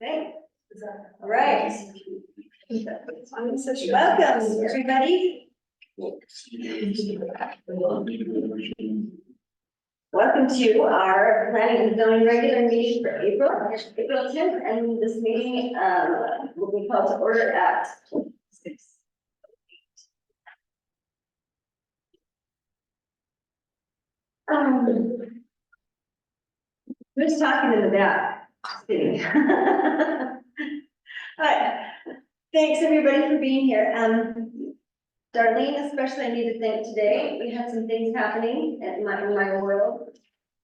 Okay, all right. Welcome, everybody. Welcome to our planning and zoning regular meeting for April 10th, and this meeting will be called to order at 6. Who's talking in the back? Just kidding. Thanks everybody for being here. Darlene, especially I need to thank today. We had some things happening in my world,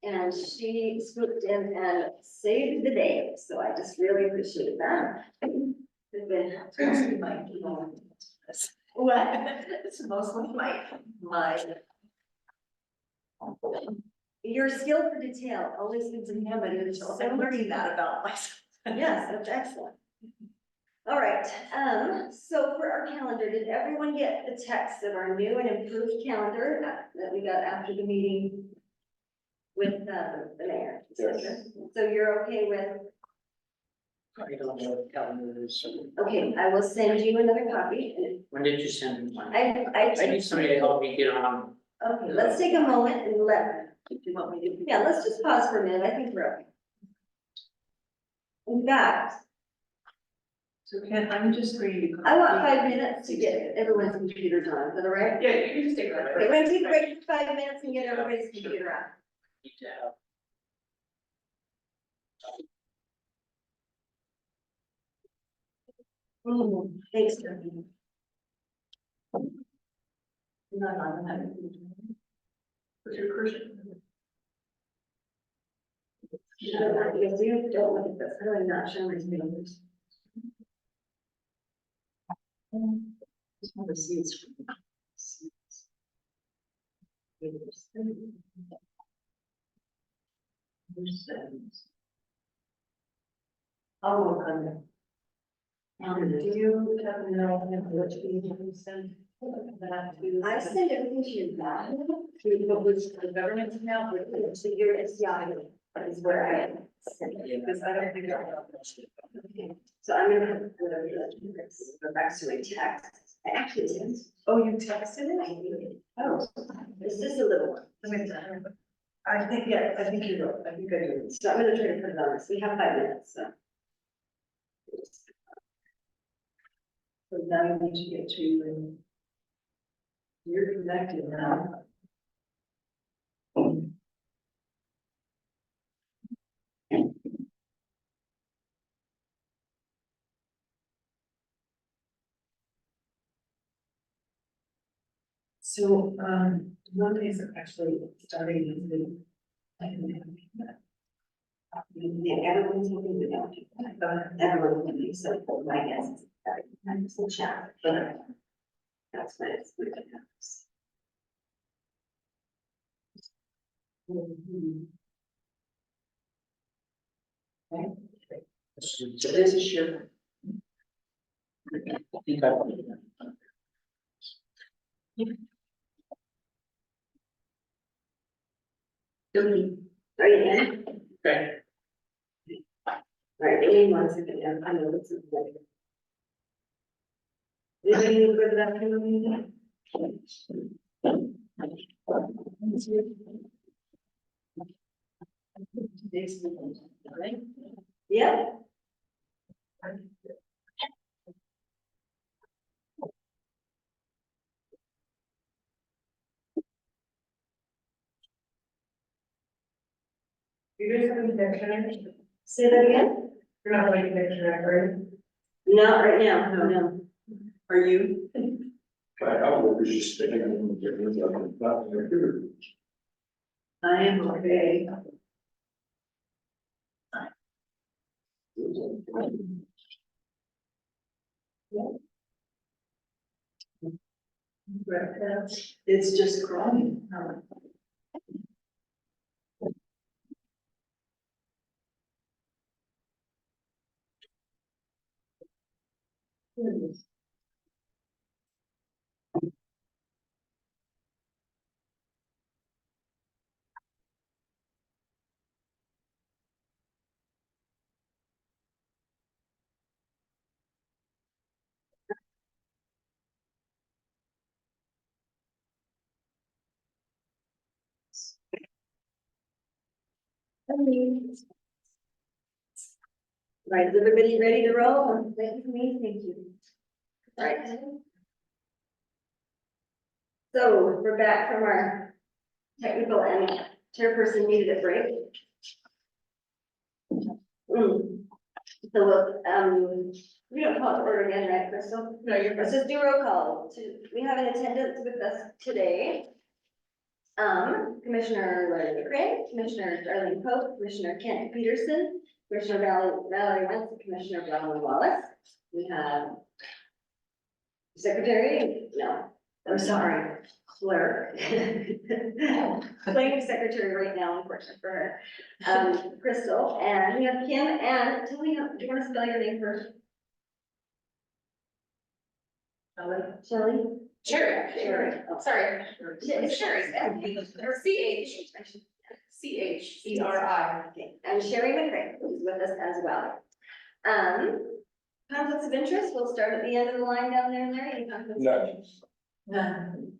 and she swooped in and saved the day. So I just really appreciate that. It's been what? It's mostly my. Your skill for detail always gives a hand, but it's so I'm learning that about myself. Yes, that's excellent. All right, so for our calendar, did everyone get the text of our new and improved calendar that we got after the meeting with the mayor? Yes. So you're okay with, I don't know what calendar is. okay, I will send you another copy. And When did you send me one? I need somebody to help me get on. okay, let's take a moment and Do you want me to? yeah, let's just pause for a minute. I think we're okay. In fact, So can I'm just reading. I want 5 minutes to get everyone's computers on. Is that all right? Yeah, you can just take Okay, that. we're gonna take a break for 5 minutes and get everybody's computer on. Need to have. Thanks, Darlene. Not on that. What's your person? You don't want to, you don't look at this, how do I not show my fingers? Just want to see it. I'll work on it. Do you have to know what you send that to? I send everything to you back, To what was the government now, to your Yahoo, is where I send it. because I don't think. Okay, so I'm gonna go back to my text. I actually did. Oh, you texted I it? did. Oh. It's just a little one. I think, yeah, I think you're right, I think I do. So I'm gonna try to put it on this. We have 5 minutes, so. So now you need to get to. You're connected now. So, Mondays are actually starting in the. Yeah, everyone's looking to know. Everyone's looking, so my guess is that I'm just chat, but that's what it's going to happen. So this is your. I think I. Are you in? Okay. All right, give me 1 second. I know this is like. Is there any good that can meeting? Yeah. You're just having the connection. Say that again? You're not having the connection, right? Not right now, no. Are you? I was just thinking, I'm gonna get rid of it, not in the computer. I am okay. It's just crawling. Right, is everybody ready to roll? Thank you, thank you. All right. So we're back from our technical and chairperson needed a break. So we don't call it to order again, right, Crystal? No, you're. Let's just do roll call. We have an attendance with us today. Commissioner Larry McRae, Commissioner Darlene Pope, Commissioner Kent Peterson, Commissioner Valerie Wentz, Commissioner Brown Wallace. We have Secretary, no, I'm sorry, clerk. Playing secretary right now, unfortunately for her. Crystal, and we have Kim, and tell me, do you want to spell your name first? Shelley? Sherry. Sherry. Oh. Sorry. It's Sherry. Or CHERI. Okay, and Sherry McRae is with us as well. Conflicts of interest, we'll start at the end of the line down there, Larry. Any conflicts of No. interest? None.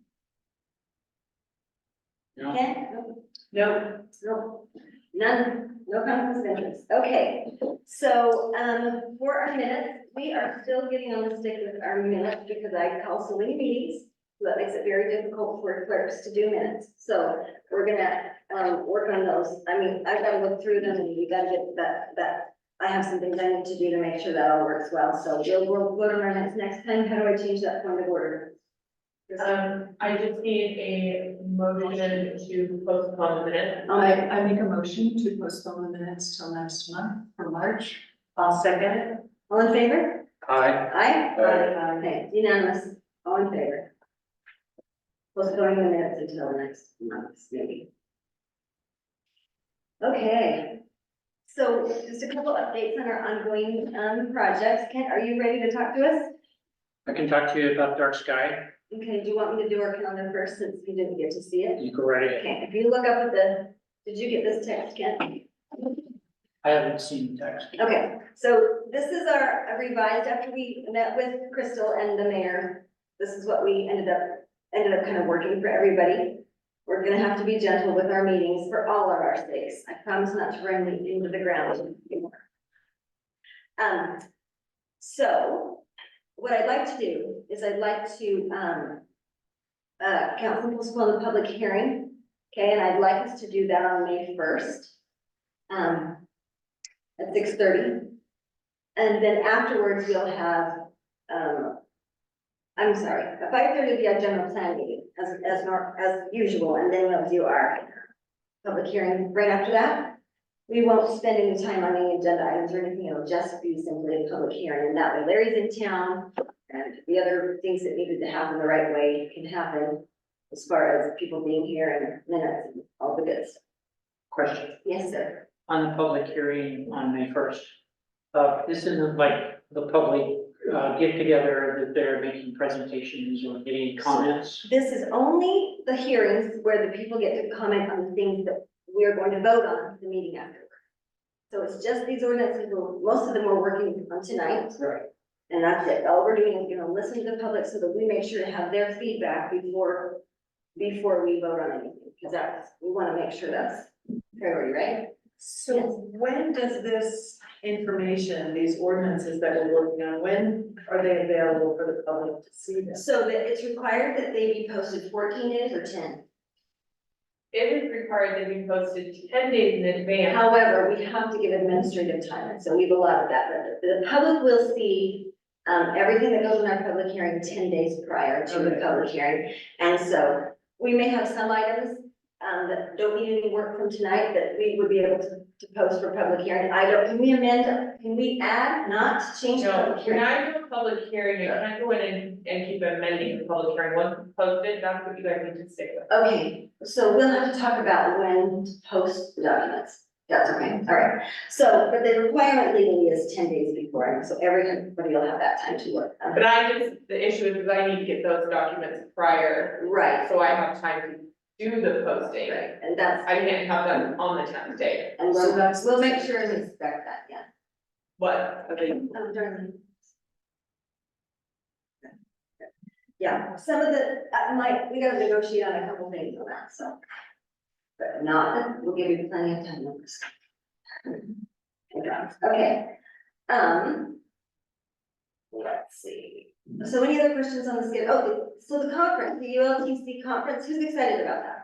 Ken? No. No, none, no conflicts of interest. Okay, so, for our minutes, we are still getting on the stick with our minutes because I call so many meetings. So that makes it very difficult for clerks to do minutes. So we're gonna, work on those. I mean, I've got to look through them and we gotta get that, I have some things I need to do to make sure that all works well. So we'll vote on our minutes next time. How do I change that point of order? I just need a motion to postpone the minutes. I make a motion to postpone the minutes till next month for March. I'll second it. All in favor? Aye. Aye? Aye. Okay, unanimous, all in favor. Postponing the minutes until next month, maybe. Okay. So just a couple updates on our ongoing, projects. Kent, are you ready to talk to us? I can talk to you about dark sky. Okay, do you want me to do our calendar first since you didn't get to see it? You go right ahead. Okay, if you look up at did you get this text, Kent? I haven't seen the text. Okay, so this is our revised, after we met with Crystal and the mayor, this is what we ended up kind of working for everybody. We're gonna have to be gentle with our meetings for all of our sakes. I promise not to run into the ground anymore. So what I'd like to do is I'd like to, council postpone the public hearing. Okay, and I'd like us to do that on May 1st. At 6:30. And then afterwards, we'll have, I'm sorry, at 5:30 will be our general plan meeting as usual, and then we'll do our public hearing right after that. We won't spend any time on any agenda items or anything, it'll just be simply a public hearing, and that way Larry's in town, and the other things that needed to happen the right way can happen as far as people being here and minutes and all the good stuff. Question Yes, sir. on the public hearing on May 1st. This isn't like the public get together that they're making presentations or getting comments. This is only the hearings where the people get to comment on the things that we're going to vote on at the meeting afterward. So it's just these ordinances, most of them we're working on tonight, Right. and that's it. All we're doing is, listen to the public so that we make sure to have their feedback before we vote on anything, because we want to make sure that's priority, right? So when does this information, these ordinances that we're working on, when are they available for the public to see them? So that it's required that they be posted 14 days or 10. It is required to be posted 10 days in advance. However, we have to give administrative time, and so we've allotted that, but the public will see everything that goes in our public hearing 10 days prior to the public hearing. And so we may have some items that don't need any work from tonight that we would be able to post for public hearing. Can we add, not change the No, public when hearing? I do a public hearing, you can't go in and keep amending the public hearing. Once it's posted, that's what you guys need to stick with. Okay, so we'll have to talk about when to post the documents. That's okay, all right. So, but the requirement legally is 10 days before, and so everybody will have that time to work. But the issue is I need to get those documents prior, Right, so I have time to do the posting. right, and that's, I can't have them on the 10th day. and So that's- we'll make sure and respect that, yeah. But, Oh, darling. Yeah, some of the, we gotta negotiate on a couple things on that, so. But not, we'll give you plenty of time on this. Okay. Let's see. So any other questions on the schedule? Oh, so the conference, the ULTC conference, who's excited about that?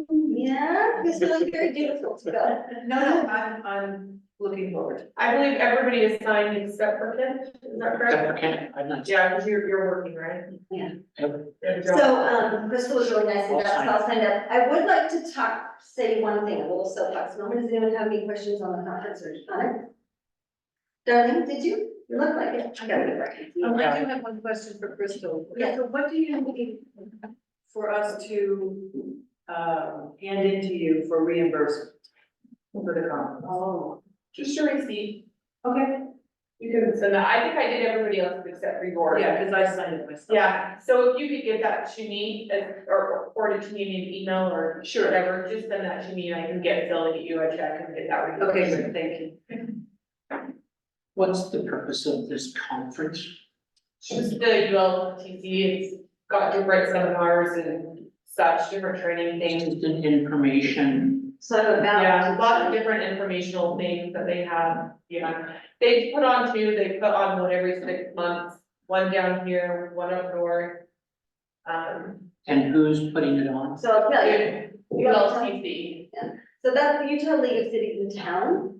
Yeah, it's feeling very beautiful to go. No, I'm looking forward. I believe everybody is signed except for Kim, is that correct? Okay, I'm not. Yeah, because you're working, right? Yeah. Good job. So, Crystal was really nice and I'll got us sign. all signed up. I would like to say one thing, a little soapbox moment. Does anyone have any questions on the conference or on it? Darling, did you? You look like it. I gotta get right. I do have one question for Crystal. Yes. So what do you need for us to, hand into you for reimbursement for the conference? Oh. Just a receipt, Okay, you can send that, I think I did everybody else except for yours. yeah, because I signed it myself. Yeah, so if you could give that to me, or forward it to me in an email or Sure. whatever, just send that to me and I can get Phil to get you a check and get that reimbursed. Okay, great, thank you. What's the purpose of this conference? Just the ULTC, it's got different seminars and such, different training things. Just an information. So about. Yeah, lots of different informational things that they have, yeah. They put on they put on one every 6 months, one down here, one up north. And who's putting it on? So I'll tell you. ULTC. So that's the Utah League of Cities and Towns.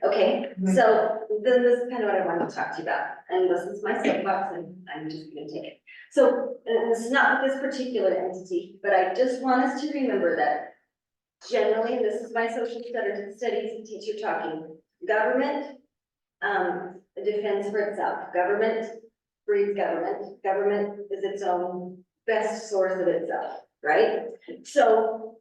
Okay, so then this is kind of what I wanted to talk to you about, and this is my soapbox, and I'm just gonna take it. So, this is not with this particular entity, but I just want us to remember that generally, and this is my social studies and teacher talking, government, defends for itself, government breeds government, government is its own best source of itself, right? So,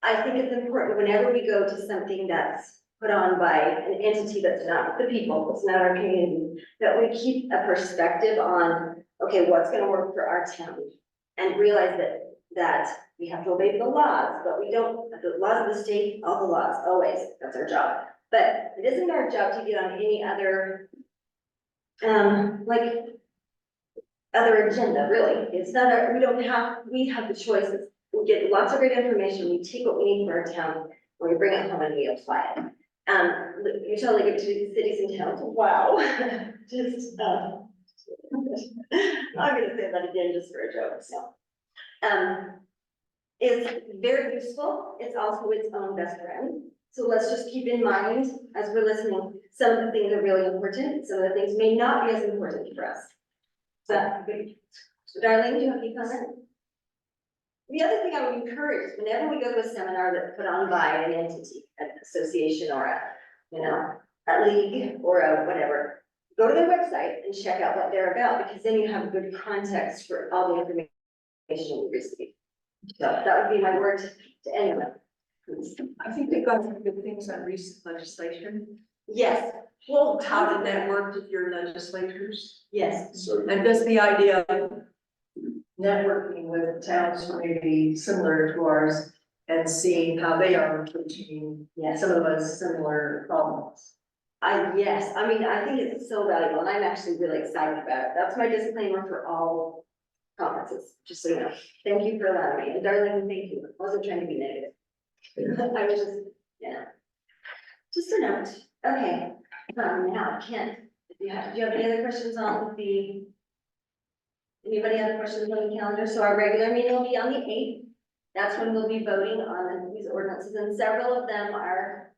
I think it's important whenever we go to something that's put on by an entity that's not the people, it's not our community, that we keep a perspective on, okay, what's gonna work for our town? And realize that we have to obey the laws, but we don't, the laws of the state, all the laws, always, that's our job. But it isn't our job to get on any other, other agenda, really. It's not our, we have the choices. We get lots of great information, we take what we need for our town, and we bring it home and we apply it. Utah League of Cities and Towns, wow, just, I'm gonna say that again just for a joke, so. Is very useful, it's also its own best friend. So let's just keep in mind, as we're listening, some of the things are really important, some of the things may not be as important for us. So, Darlene, do you have any comment? The other thing I would encourage is whenever we go to a seminar that's put on by an entity, an association or a league or a whatever, go to their website and check out what they're about, because then you have good context for all the information we receive. So that would be my word to anyone. I think they've got some good things on recent legislation. Yes, well, How to network with your legislators. yes, So, And just the idea of networking with towns maybe similar to ours and seeing how they are approaching yes. some of those similar problems. Yes, I mean, I think it's so valuable, and I'm actually really excited about it. That's my disclaimer for all conferences, just so you know. Thank you for allowing me, and Darlene, thank you. I wasn't trying to be negative. I was just, just a note. Okay, now, Kent, do you have any other questions on the? Anybody have questions on the calendar? So our regular meeting will be on the 8th. That's when we'll be voting on these ordinances, and several of them are,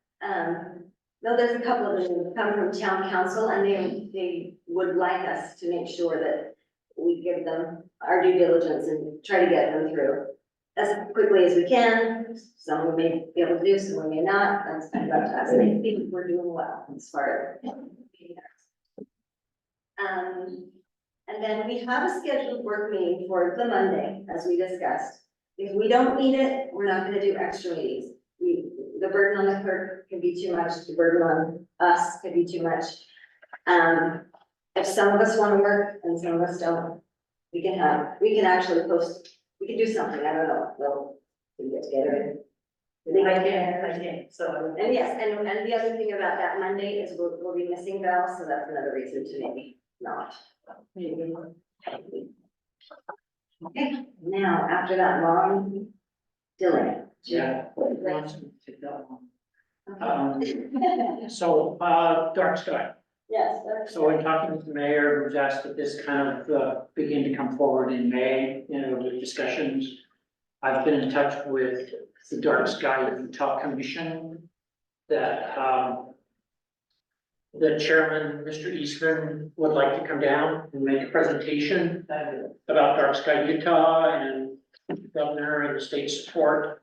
no, there's a couple of them that come from town council, and they would like us to make sure that we give them our due diligence and try to get them through as quickly as we can. Some we may be able to do, some we may not. That's kind of up to us. And I think we're doing well as far as. And then we have a scheduled work meeting for the Monday, as we discussed. If we don't need it, we're not gonna do extra meetings. The burden on the clerk can be too much, the burden on us could be too much. If some of us wanna work and some of us don't, we can actually post, we can do something, I don't know, we get together. And I can't, so. and yes, and the other thing about that Monday is we'll be missing Val, so that's another reason to maybe not. Okay, now, after that long delay. Yeah. Take that one. So, dark sky. Yes. that's- So in talking with the mayor, who's asked that this kind of begin to come forward in May, with discussions. I've been in touch with the Dark Sky Utah Commission that the chairman, Mr. Eastman, would like to come down and make a presentation about Dark Sky Utah and the governor and the state support.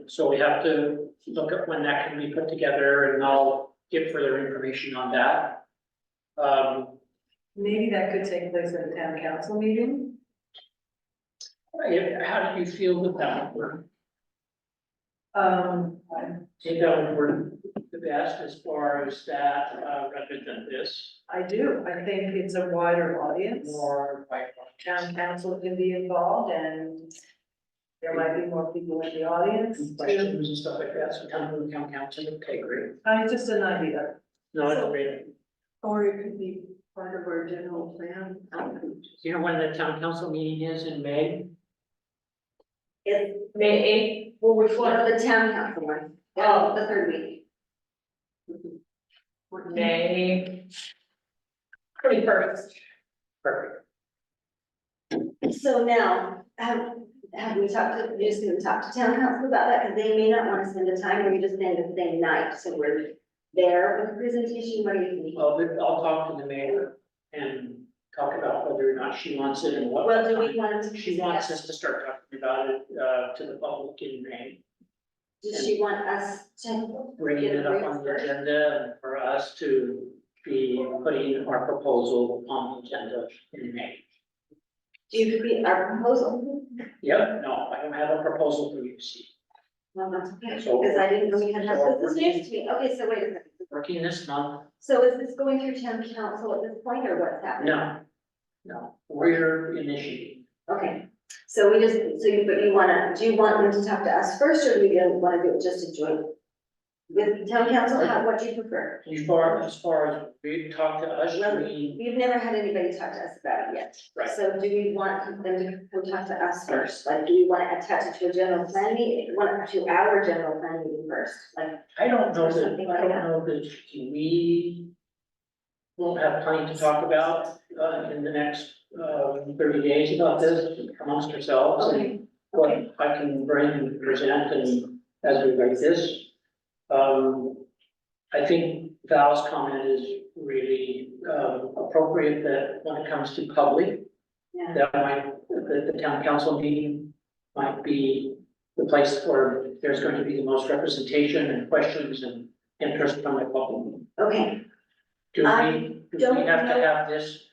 So we have to look at when that can be put together, and I'll get further information on that. Maybe that could take place at a town council meeting? How do you feel with that? I Think that would work the best as far as that, rather than this, do, I think it's a wider audience. more like. Town council can be involved and there might be more people in the audience. Questions and stuff like that, so town council, okay, great. It's just an idea. No, it's great. Or it could be part of our general plan. You know when the town council meeting is in May? It's May eighth, well, which one one? of the town council ones, Oh. the third week. May 21st. Perfect. So now, have we talked to, you're just gonna talk to town council about that, because they may not wanna spend the time, or you just spend the same night, so we're there with the presentation, what do you think? Well, I'll talk to the mayor and talk about whether or not she wants it and what. Well, do we want to? She wants us to start talking about it, to the public in May, Does she want us to? bringing it up on the first? agenda and for us to be putting our proposal on the agenda in May. Do you agree our proposal? Yep, no, I don't have a proposal for you to see. Well, that's okay, So- because I didn't know we had, so this is news to me, okay, so wait a second. Working this month, So is this going through town council at this point, or what's happening? no, we're initiating. Okay, so we just, so you, but you wanna, do you want them to talk to us first, or do you wanna do it just a joint? With town council, how, what do you prefer? As far as we talk to us, Well, we, we've never had anybody talk to us about it yet. Right. So do we want them to come talk to us first? Like, do we wanna attach it to a general plan meeting, to our general plan meeting first? Like, I don't know Or that, something like I don't that. know that we won't have plenty to talk about, in the next, 30 days about this amongst ourselves. and okay, What I can bring and present and as we write this. I think Val's comment is really, appropriate that when it comes to public, yeah, that the town council meeting might be the place where there's going to be the most representation and questions and interest from the public. okay, Do I we don't have to know- have this,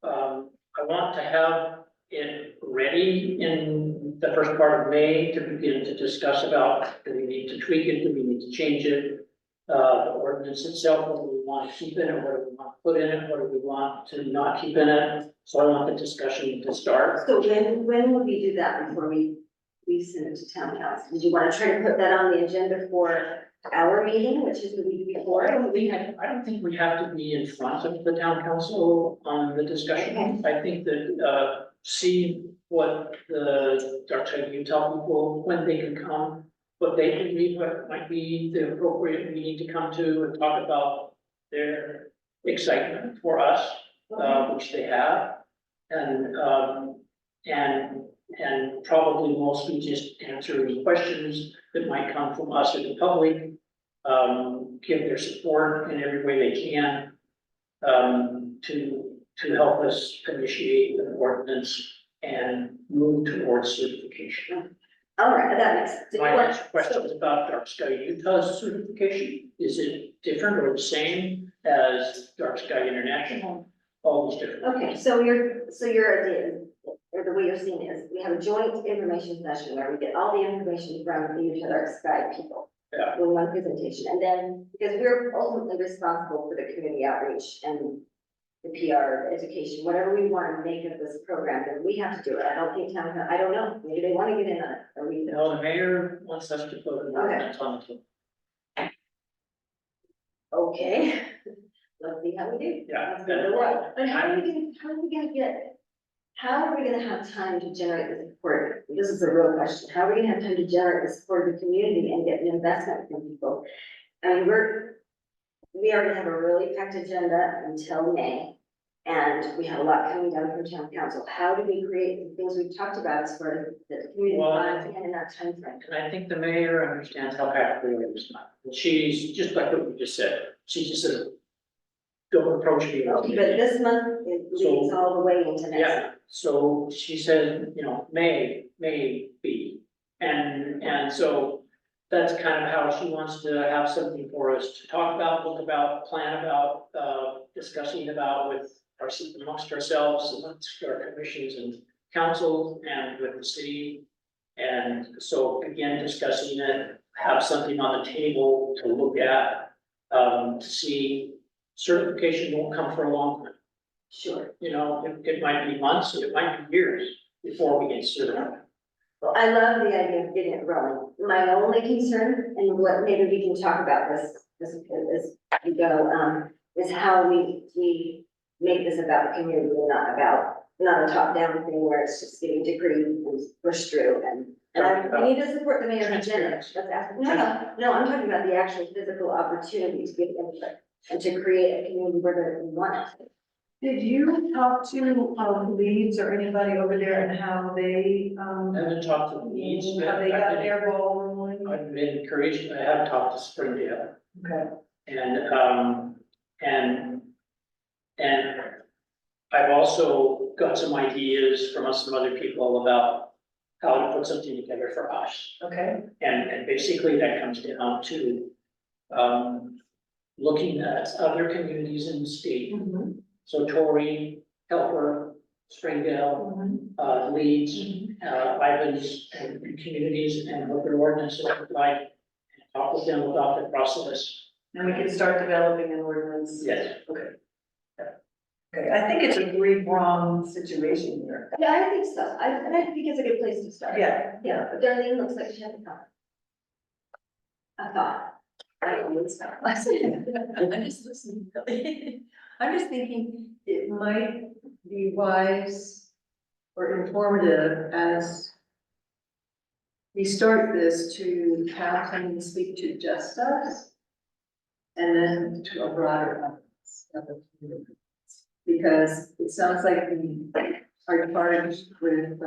I want to have it ready in the first part of May to begin to discuss about, do we need to tweak it, do we need to change it? The ordinance itself, what do we want to keep in it, what do we want to put in it, what do we want to not keep in it? So I want the discussion to start. so when would we do that before we send it to town council? Did you wanna try to put that on the agenda for our meeting, which is the week before? I don't think we have to be in front of the town council on the discussion. I think that, see what the Dark Side Utah people, when they can come, what they believe what might be the appropriate meeting to come to and talk about their excitement for us, which they have. And probably mostly just answering questions that might come from us or the public. Give their support in every way they can, to help us initiate an ordinance and move towards certification. All right, that makes sense. Did you My want- next question is about Dark Sky Utah's certification. Is it different or the same as Dark Sky International? Always different. Okay, so your idea, or the way you're seeing it is, we have a joint information session where we get all the information from the Utah Dark Sky people. Yeah. In one presentation, and then, because we're ultimately responsible for the community outreach and the PR, education, whatever we want to make of this program, then we have to do it. I don't think town, I don't know, maybe they want to get in on it, or we don't. No, the mayor wants us to put an ordinance on it. Okay, let's see how we do. Yeah. Let's go to work. But how are we gonna get how are we gonna have time to generate the support? This is a real question. How are we gonna have time to generate the support of the community and get an investment from people? I mean, we already have a really packed agenda until May. And we have a lot coming down from town council. How do we create the things we've talked about as far as the community Well, funds and in that timeframe? And I think the mayor understands how practical it is not. And she's just like what we just said, she just said, don't approach me. But this month, it leads all the way into next. Yeah, so she said, you know, may be, and so that's kind of how she wants to have something for us to talk about, look about, plan about, discussing about with amongst ourselves, amongst our commissions and council and with the city. And so again, discussing it, have something on the table to look at, to see certification won't come for a long time. Sure. You know, it might be months, it might be years before we get certified. Well, I love the idea of getting it rolling. My only concern, and what maybe we can talk about this as we go, is how we make this about the community and not a top-down thing where it's just getting decreed and pushed through we need to support the mayor's agenda. Transparency. Let's ask, no, I'm talking about the actual physical opportunity to give input and to create a community where they want it. Did you talk to, Leeds or anybody over there and how they, I haven't talked to the needs, but how they got I've been, their ball rolling? I've been encouraged, I have talked to Springdale. Okay. And I've also got some ideas from some other people about how to put something together for us. Okay. And basically that comes down to, looking at other communities in the state. So Torrey, Helper, Springdale, Leeds, Ivans, and communities and what their ordinances look like. And talk with them about the process. And we can start developing an ordinance. Yes. Okay. Okay, I think it's a three-pronged situation here. Yeah, I think so. And I think it's a good place to start. Yeah, Yeah, but Darlene looks like she has a thought. A thought. I always thought. I'm just listening. I'm just thinking it might be wise or informative as we start this to have someone speak to just us and then to a broader audience of the community. Because it sounds like we are charged with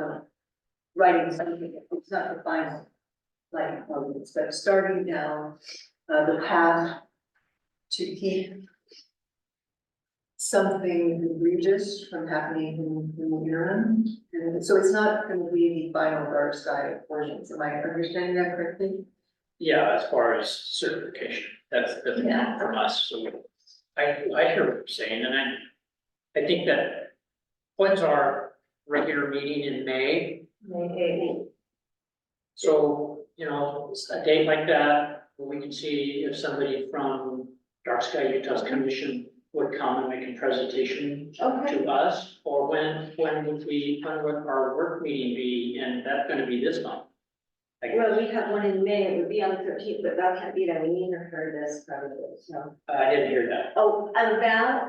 writing something, it's not the final, like, but starting down the path to keep something egregious from happening in the interim. And so it's not going to be the final dark sky ordinance. Am I understanding that correctly? Yeah, as far as certification, that's Yeah. from us, so I hear what you're saying, and I think that when's our regular meeting in May? May So, you know, a date like that, where we can see if somebody from Dark Sky Utah's commission would come and make a presentation Okay. to us, or when would our work meeting be, and that's gonna be this month. I guess. Well, we have one in May, it would be on the 13th, but Val can't be there, we need her for this probably, so. I didn't hear that. Oh, Val,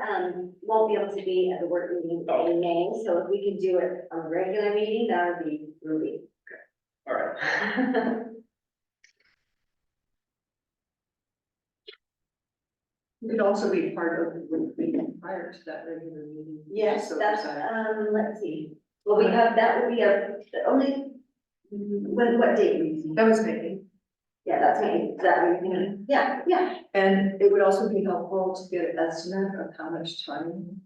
won't be able to be at the work meeting Oh. in May, so if we could do it on a regular meeting, that would be Ruby. All right. It could also be part of the meeting prior to that regular meeting. Yes, So that's, decide. let's see, well, we have, that would be what date? That was May. Yeah, that's me, is that what you mean? Yeah, yeah. And it would also be helpful to get an estimate of how much time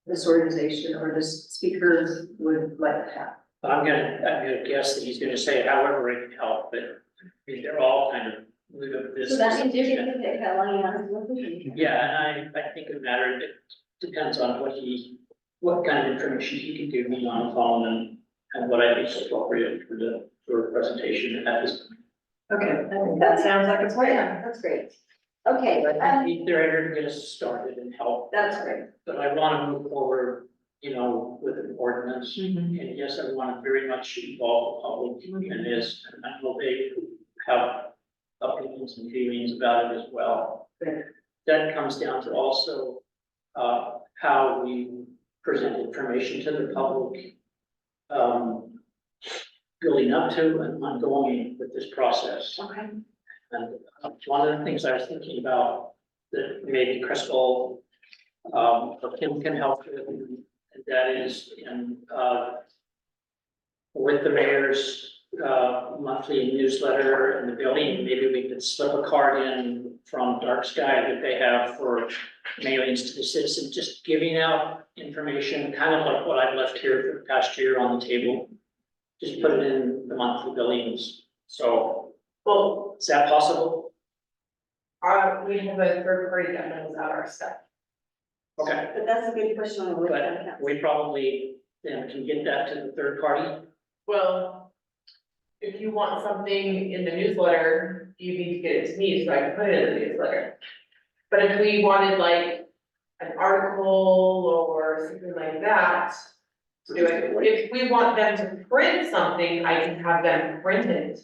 this organization or this speaker would like to have. I'm gonna guess that he's gonna say however it can help, but I mean, they're all kind of new to this. So that means you're gonna pick how long you want to listen. Yeah, and I think it matters, it depends on what kind of information he can give me on the phone and what I think is appropriate for a presentation at this time. Okay, I think that sounds like a plan. That's great. Okay, But I think they're here to get us started and help, that's great. but I wanna move forward, you know, with an ordinance. And yes, I want to very much involve the public in this, and I know they have opinions and feelings about it as well. Right. That comes down to also, how we present information to the public. Building up to and ongoing with this process. Okay. And one of the things I was thinking about that maybe Crystal, or Kim can help with, and that is in, with the mayor's, monthly newsletter in the building, maybe we could slip a card in from Dark Sky that they have for mailings to the citizens, just giving out information, kind of like what I've left here for the past year on the table. Just put it in the monthly billings. So, Well, is that possible? we have a third party that knows out our stuff. Okay, But that's a good question on the but website. we probably then can get that to the third party. Well, if you want something in the newsletter, you need to get it to me so I can put it in the newsletter. But if we wanted like an article or something like that, to do it, if we want them to print something, I can have them print it.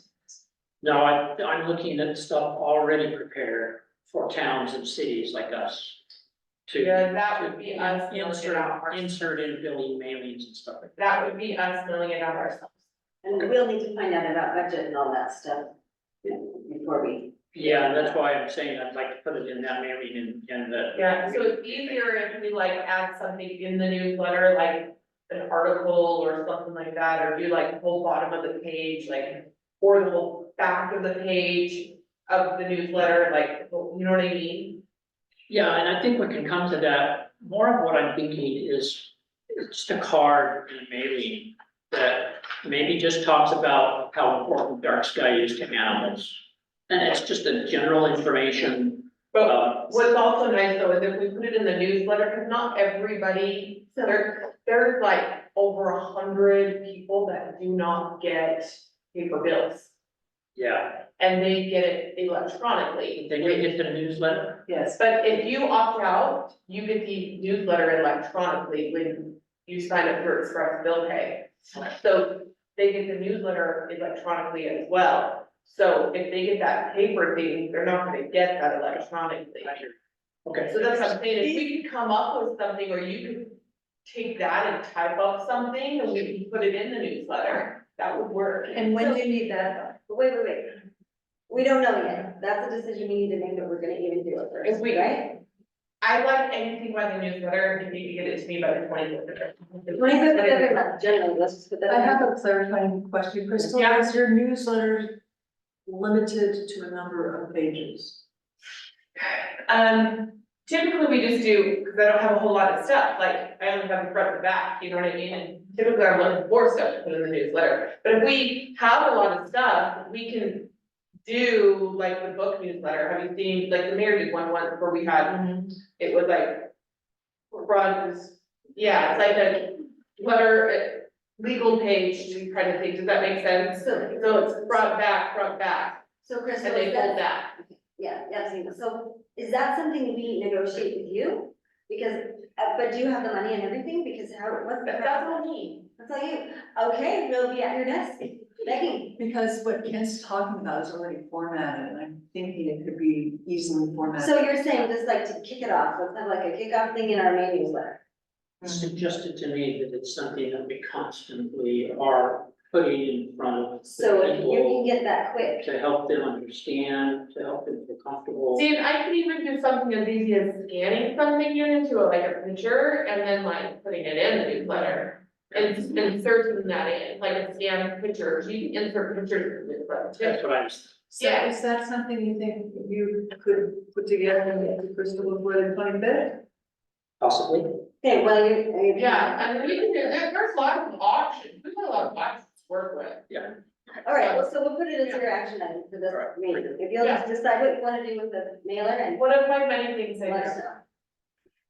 No, I'm looking at stuff already prepared for towns and cities like us. To Yeah, that would be us mailing it out ourselves. insert in billing mailings and stuff like that. That would be us mailing it out ourselves. And we'll need to find out about budget and all that stuff, before we. Yeah, and that's why I'm saying I'd like to put it in that mailing and the. Yeah, so it's easier if we like add something in the newsletter, like an article or something like that, or do like the whole bottom of the page, like, or the whole back of the page of the newsletter, like, you know what I mean? Yeah, and I think we can come to that. More of what I'm thinking is, it's just a card and a mailing that maybe just talks about how important Dark Sky is to animals. And it's just a general information. But what's also nice though is if we put it in the newsletter, because not everybody, there's like over 100 people that do not get paper bills. Yeah, And they get it electronically. they can get the newsletter. Yes, But if you opt out, you get the newsletter electronically when you sign up for Express Bill Pay. So they get the newsletter electronically as well. So if they get that paper thing, they're not gonna get that electronically. Okay, So that's what I'm saying, if we could come up with something, or you could take that and type up something, and we can put it in the newsletter, that would work. and when do you need that? Wait. We don't know yet. That's a decision we need to make, that we're gonna even do it If first, we- right? I like anything by the newsletter, you need to get it to me by the 25th. 25th of every month, generally, let's just put that. I have a clarifying question, Crystal, Yeah. is your newsletter limited to a number of pages? Typically we just do, because I don't have a whole lot of stuff, like, I only have the front and back, you know what I mean? And typically I'm looking for stuff to put in the newsletter, but if we have a lot of stuff, we can do like the book newsletter. Have you seen, like, the mayor did one once where we had, it was like front, yeah, it's like a letter, legal page kind of thing, does that make sense? So, So it's front, back, so Crystal, and they is fold that, that. yeah, I've seen that. So is that something we negotiate with you? Because, but do you have the money and everything? Because what's the? That's all me. That's all you. Okay, we'll be at your desk, begging. Because what Ken's talking about is already formatted, and I'm thinking it could be easily formatted. So you're saying just like to kick it off, let's have like a kickoff thing in our main newsletter. Suggested to me that it's something that we constantly are putting in front of So the if you can people get that quick. to help them understand, to help them feel comfortable. See, and I could even do something as easy as scanning something into like a picture and then like putting it in the newsletter. And inserting that in, like a scanned picture, you can insert pictures in the newsletter too. That's what I was, So is that something you think you could put together and get to Crystal before the 25th? possibly. Okay, well, you. Yeah, and we can do, there's lots of options, we've got a lot of options to work with. Yeah. All right, well, so we'll put it as your action item for this meeting. If you'll just decide what you wanna do with the mailer and One of my many things I let us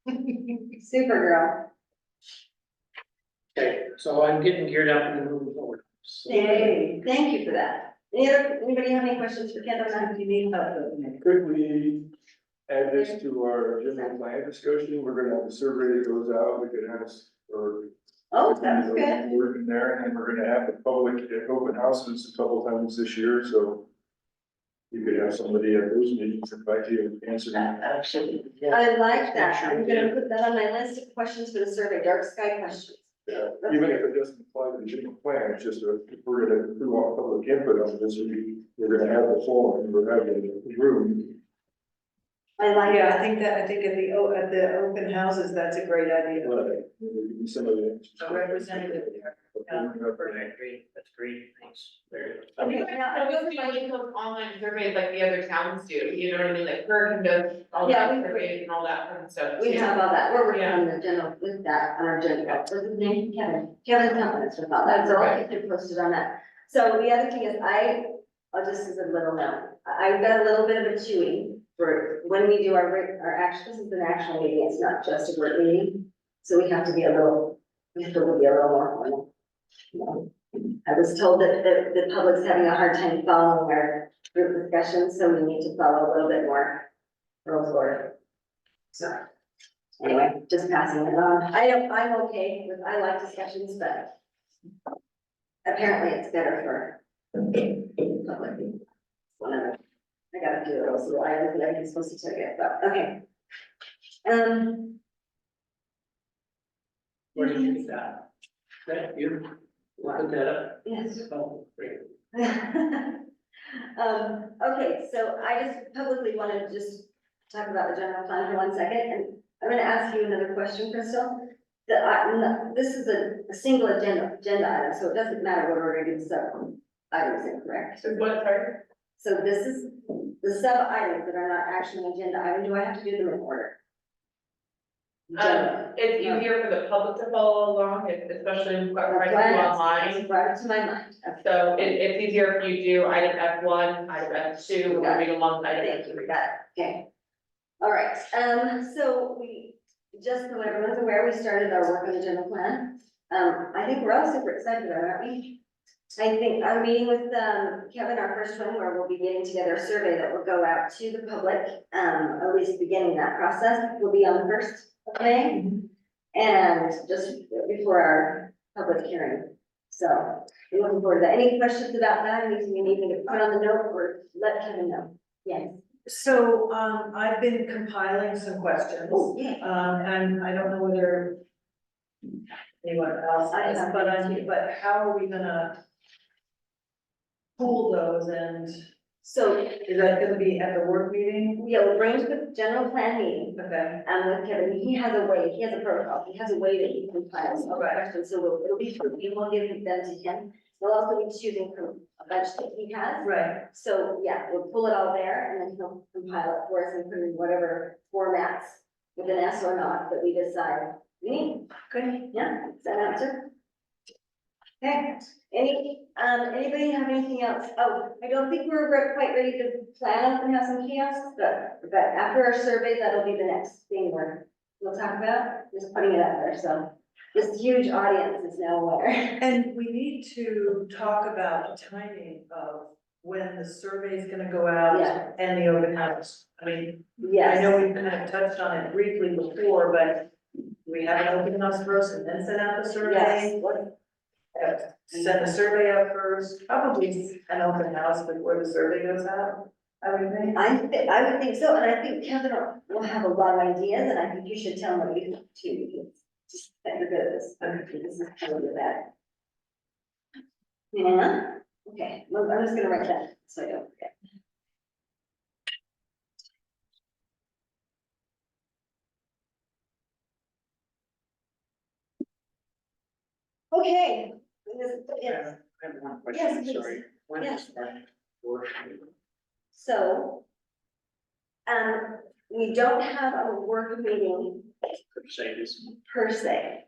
do. know. Super girl. Okay, so I'm getting geared up and moving forward. So- Thank you for that. Anybody have any questions for Ken on that? You need help with it. Could we add this to our general plan discussion? We're gonna have a survey that goes out, we could ask, or. Oh, sounds good. Word in there, and then we're gonna have the public at open houses a couple times this year, so. you could have somebody at those meetings invite you to answer. Absolutely. yeah. I like that. Make sure I'm we gonna do. put that on my list of questions for the survey, dark sky questions. Yeah, even if it doesn't apply to the general plan, it's just if we're gonna, if we want public input on this, we're gonna have the forum, we're having the room. I like Yeah, that. I think at the open houses, that's a great idea. Some of the. A representative there. I agree, that's great, thanks. Very good. Okay, now, I So will we do like, like those online surveys like the other towns do, you know what I mean, like Bergen does all Yeah, that we- surveys and all that kind of stuff. we too. have all that, we're working on the general, with that, on our general, what's his name, Kevin's helping us with all that, so I'll keep you posted on that. So the other thing is, I'll just as a little note, I've got a little bit of a chewy for when we do our action, this is an actual meeting, it's not just a word meeting. So we have to be a little more formal. You know, I was told that the public's having a hard time following our group discussions, so we need to follow a little bit more rules order. So, anyway, just passing it on. I'm okay with, I like discussions, but apparently it's better for public. Whatever. I gotta do it also, I'm supposed to take it, but, okay. Where did you get that? That you, put that up? Yes. Oh, great. Okay, so I just publicly wanted to just talk about the general plan for 1 second, and I'm gonna ask you another question, Crystal. This is a single agenda item, so it doesn't matter what order you do sub items in, correct? So what, sorry? So this is the sub items that are not actually agenda item, do I have to do them in order? Generally. It's easier for the public to follow along, especially if we've got That's right why to I online. brought it to my mind. Okay. So it's easier if you do item F1, item F2, Got it. moving along to item Thank you, we F3. got it, okay. All right, so we, just so everyone's aware, we started our work on the general plan. I think we're all super excited about it, aren't we? I think I'm meeting with, Kevin, our first one, where we'll be getting together a survey that will go out to the public, at least beginning that process, will be on the 1st of May. And just before our public hearing, so we're looking forward to that. Any questions about that, anything you need me to put on the note or let Kevin know? Yes. So, I've been compiling some questions, Oh, yeah. and I don't know whether anyone else I has, have but how are we gonna pool those, and So, is that gonna be at the work meeting? yeah, we'll bring to the general plan meeting, Okay, with Kevin, he has a way, he has a protocol, he has a way that he compiles all the Right. questions, so it'll be through, we will give them to him. We'll also be choosing from a bunch that he has, right, so, yeah, we'll pull it all there, and then he'll compile it for us and put it in whatever formats, with an S or not, that we decide we need. good. Yeah, is that answer? Okay, anybody have anything else? Oh, I don't think we're quite ready to plan open house and kiosks, but after our survey, that'll be the next thing we'll talk about, just putting it out there, so. This huge audience is now aware. And we need to talk about the timing of when the survey is gonna go out Yeah. and the open house. I mean, I Yes, know we've kind of touched on it briefly before, but we have an open house first and then send out the survey. yes, Send the survey out first, probably an open house before the survey goes out, I would think. I would think so, and I think Kevin will have a lot of ideas, and I think you should tell him what you think too, because just that you're good at this, okay, this is kind of bad. Yeah, okay, well, I'm just gonna write that, so I don't forget. Okay. Yes. I have one Yes, question, please. sorry. When Yes. is that work? So, we don't have a work meeting Per se, this, per se.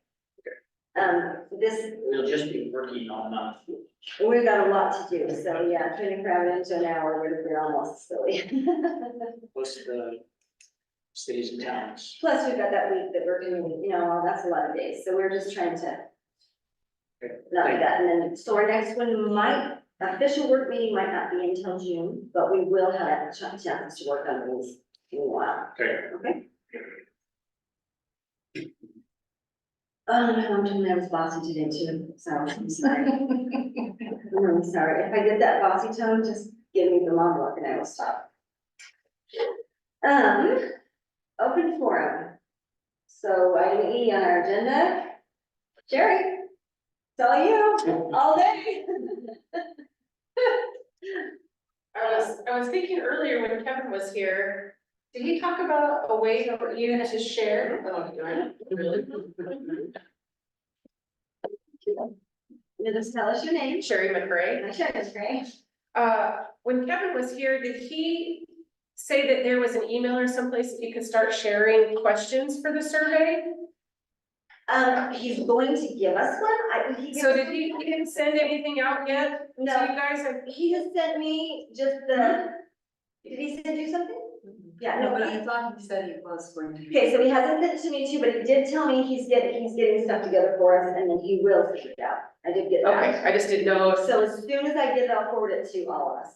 This, we'll just be working on month. we've got a lot to do, so yeah, trying to cram it into an hour would have been almost silly. Most of the cities and towns. Plus, we've got that week that we're doing, that's a lot of days, so we're just trying to not do that, and then, so our next one official work meeting might not be until June, but we will have a chance to work on these in a while. Okay. Okay. Oh, no, I'm doing that bossy today too, so I'm sorry. I'm really sorry. If I get that bossy tone, just give me the mom look and I will stop. Open forum. So item E on our agenda. Jerry, it's all you, all day. I was thinking earlier when Kevin was here, did he talk about a way that you to share? Oh, really? You just tell us your name. Sherry McRae. My share is great. When Kevin was here, did he say that there was an email or someplace that you could start sharing questions for the survey? He's going to give us one. So did he didn't send anything out yet? So No. you guys have, He has sent me just the, did he send you something? Yeah, no, but he- I thought he said he was going to. okay, so he hasn't sent it to me too, but he did tell me he's getting stuff together for us and then he will send it out. I did get okay, that. I just didn't know. So as soon as I get it, I'll forward it to all of us.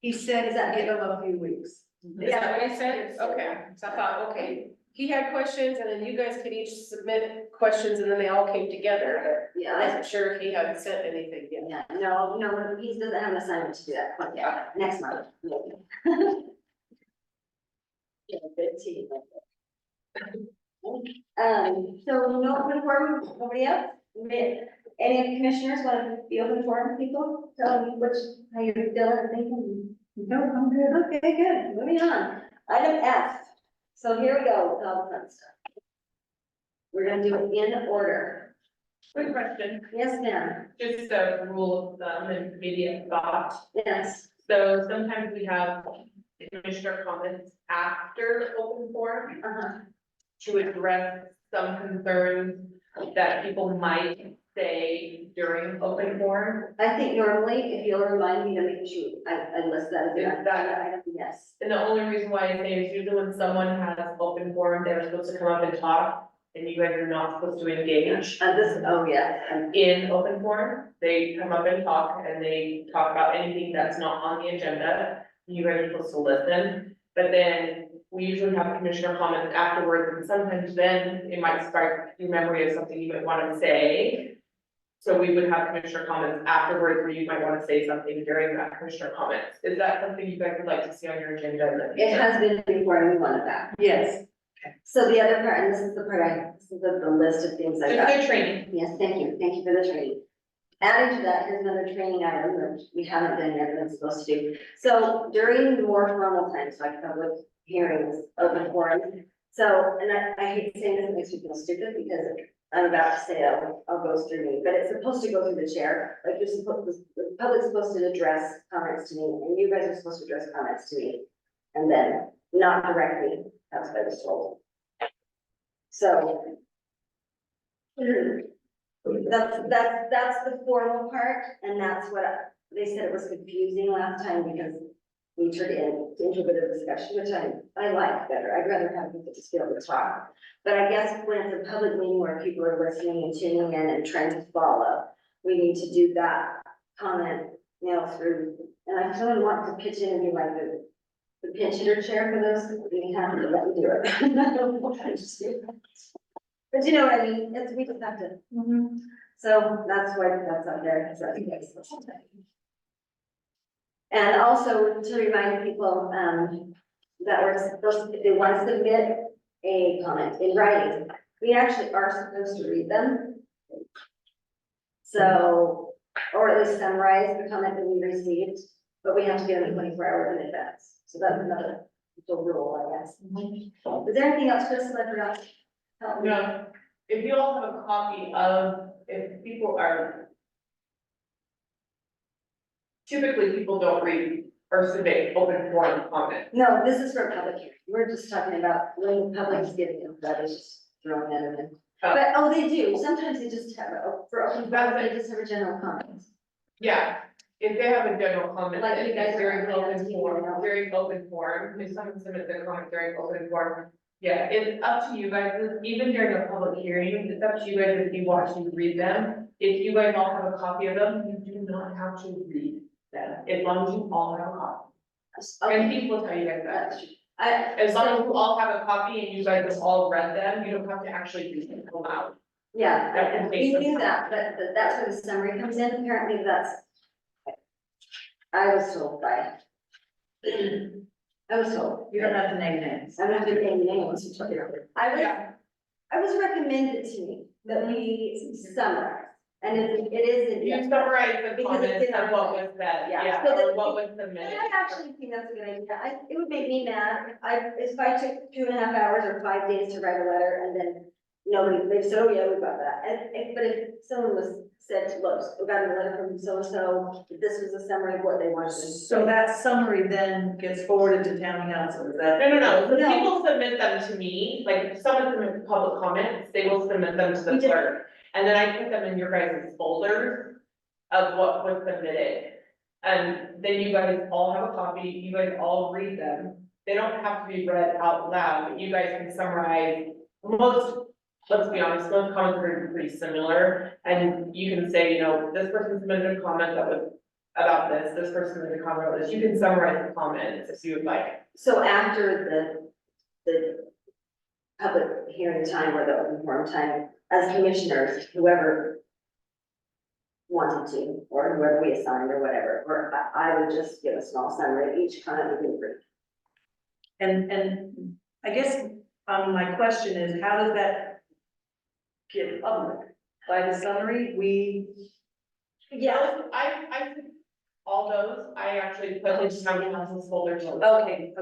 He said Is that give him a few weeks. Is that what he said? Okay, so I thought, okay, he had questions and then you guys could each submit questions and then they all came together. But I Yeah, wasn't sure if he had sent anything yet. yeah, no, he doesn't have an assignment to do that, but yeah, next month. Yeah, good team. So no open forum, nobody else? Any of the commissioners want to be open forum people? Tell me how you're feeling and thinking. No, I'm good. Okay, good, moving on. Item F. So here we go with all the fun stuff. We're gonna do it in order. Quick question, Yes, ma'am. just a rule of thumb and immediate thought. Yes. So sometimes we have commissioner comments after open forum Uh-huh. to address some concerns that people might say during open forum. I think normally, if you'll remind me to make sure I list that as Is an that- item, yes. And the only reason why I say is usually when someone has open forum, they're supposed to come up and talk, and you guys are not supposed to engage Oh, yeah, in open forum. They come up and talk, and they talk about anything that's not on the agenda. You guys are supposed to listen, but then we usually have commissioner comments afterwards, and sometimes then it might spark your memory of something you might wanna say. So we would have commissioner comments afterwards, where you might wanna say something during that commissioner comments. Is that something you guys would like to see on your agenda in the it future? has been before and we wanted that. Yes. So the other part, and this is the part this is the list of things I Just got. good training. Yes, thank you for the training. Adding to that, here's another training item that we haven't done yet, that I'm supposed to do. So during the more formal times, like public hearings, open forum. So, and I hate saying this, it makes me feel stupid because I'm about to say I'll go through me, but it's supposed to go through the chair. Like you're supposed, the public's supposed to address comments to me and you guys are supposed to address comments to me. And then not directly, that's what I was told. So. That's the formal part, and that's what they said it was confusing last time because we turned it into a bit of discussion, which I like better. I'd rather have people just be able to talk. But I guess when it's a public meeting where people are listening and tuning in and trying to follow, we need to do that comment, through, and I don't want to pitch in and be like the pinch hitter chair for those, you have to let me do it. But you know what I mean, we just have to. So that's why that's up there, because that's the case. And also to remind people, that we're supposed, if they want to submit a comment in writing, we actually are supposed to read them. So, or at least summarize the comment that we received, but we have to give them 24 hours in advance. So that's another little rule, I guess. Is there anything else, Chris, that I forgot? Help me. No, if you all have a copy of, if people are. Typically, people don't read or submit open forum comments. No, this is for public hearing. We're just talking about when the public is giving them, that is just throwing that in. But, they do. Sometimes they just have, for open forum, they just have a general comment. Yeah, if they have a general comment, Like then you guys it's during are open on TV, forum, during open forum, if someone submits their comment during open forum. Yeah, it's up to you guys, even during a public hearing, it's up to you guys if you want to read them. If you guys all have a copy of them, you do not have to read them, as long as you all have a copy. And Okay, people will tell you guys that. that's true. As long as you all have a copy and you guys have all read them, you don't have to actually read them aloud. Yeah, That can we take some knew that, but that's where the summary comes in. Apparently that's. I was told by I was told. You don't have to name names. I'm not gonna name names. Yeah. I was recommended to me that we summarize, and it is. You summarize the Because it's comments in our of what was said, Yeah, yeah, so or that- what was And submitted. I actually think that's a good idea. It would make me mad. If I took 2.5 hours or 5 days to write a letter and then nobody, they said, oh yeah, we got that. But if someone said, look, we got a letter from so-and-so, this was a summary of what they wanted. So that summary then gets forwarded to town council, is that? No, so No. people submit them to me, like, if someone submits public comments, they will submit them to the We did. clerk. And then I put them in your guys' folder of what was submitted. And then you guys all have a copy, you guys all read them. They don't have to be read out loud, but you guys can summarize most, let's be honest, most comments are pretty similar. And you can say, you know, this person submitted a comment that was about this person submitted a comment about this. You can summarize the comments if you would like. So after the public hearing time or the open forum time, as commissioners, whoever wanted to, or whoever we assigned or whatever, or I would just give a small summary of each comment of the group. And I guess, my question is, how does that get public? By the summary, we, Yeah, Those, I took all those, I actually put into town council's folder. okay,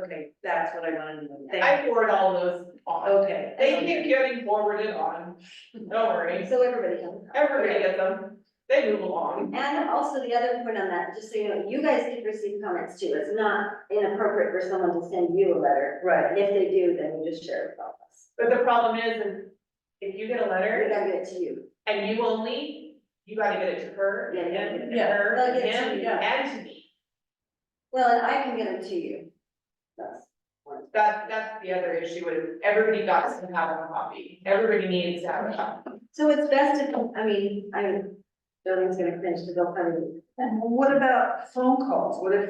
that's what I wanted to know. Thank I forward all those on. Okay. They keep getting forwarded on, don't worry, so everybody can. everybody gets them, they move along. And also the other point on that, just so you know, you guys can receive comments too. It's not inappropriate for someone to send you a letter. Right. If they do, then you just share it with all of us. But the problem is if you get a We letter gotta get it to you. and you gotta get it to her, Yeah, and him, and yeah. her, They'll and get it to him, you. and to me. Well, and I can get them to you. That's one. That's the other issue is everybody got to have a copy, everybody needs to have a copy. So it's best if, Darlene's gonna cringe because they'll probably. what about phone calls? What if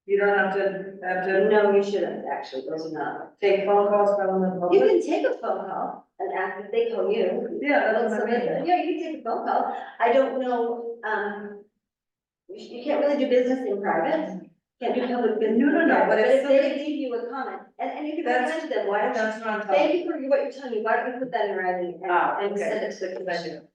you don't have to No, you shouldn't, actually, those are not. take phone calls from the You public? can take a phone call and ask if they call you. Yeah, that's what I mean. Yeah, you can take a phone call. I don't know, you can't really do business in private. Can't do public business. No, in private, but if if they somebody- leave you a comment, and you can That's- recommend to them, why don't you, That's what I'm thank talking. you for what you're telling me, why don't you put that in writing and send it to the commission,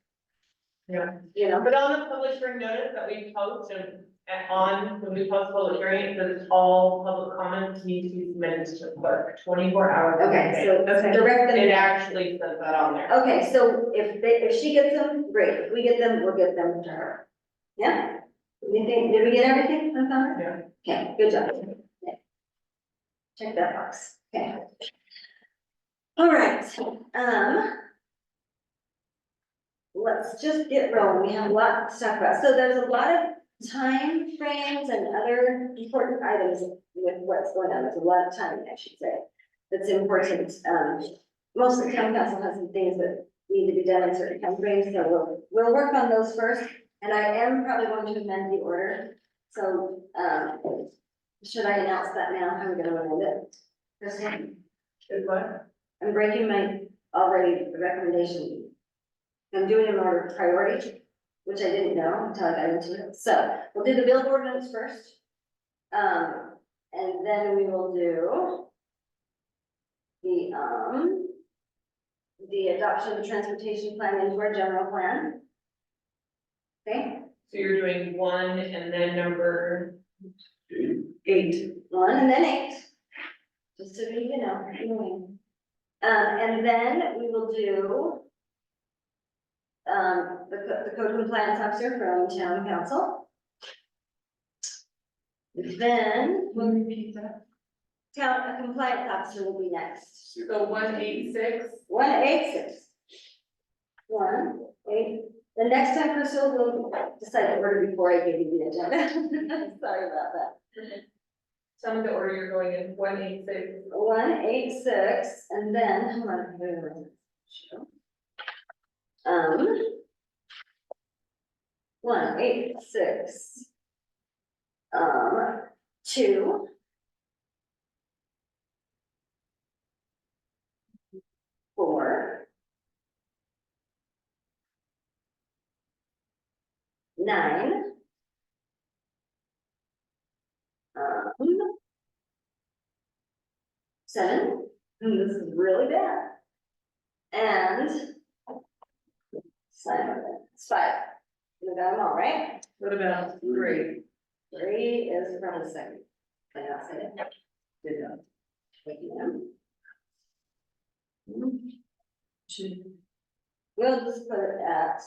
Yeah. you know? But on the public hearing notice that we post when we post public hearing, it says all public comments need to be submitted to the clerk, 24 hours. a Okay, day. so direct them. It actually says that on there. Okay, so if she gets them, great, if we get them, we'll get them to her. Yeah? You think, did we get everything on that? Yeah. Okay, good job. Okay. Check that box, okay. All right, let's just get rolling, we have a lot to talk about, so there's a lot of time frames and other important items with what's going on, there's a lot of timing, I should say, that's important. Most of the town council has some things that need to be done in certain time frames, so we'll work on those first, and I am probably going to amend the order, so, should I announce that now, how are we gonna amend it? Kristen? Is what? I'm breaking my already recommendation. I'm doing an order of priority, which I didn't know until I got into it. So we'll do the bill ordinance first. And then we will do the adoption of the transportation plan into our general plan. Okay, So you're doing 1 and then number, 8. 1 and then 8. Just so you know. And then we will do the code compliance officer from town council. Then, will you repeat that? a compliance officer will be next. So 186, 186. 1, 8, the next time Priscilla will decide the order before I give you the agenda. Sorry about that. some of the order you're going in, 186. 186, and then, hold on. Um. 186. 2. 4. 9. 7, this is really bad. And sign it, it's 5. We got them all, right? What about 3? 3 is from the second. Did I not say it? Did not. Taking them. 2. We'll just put it at,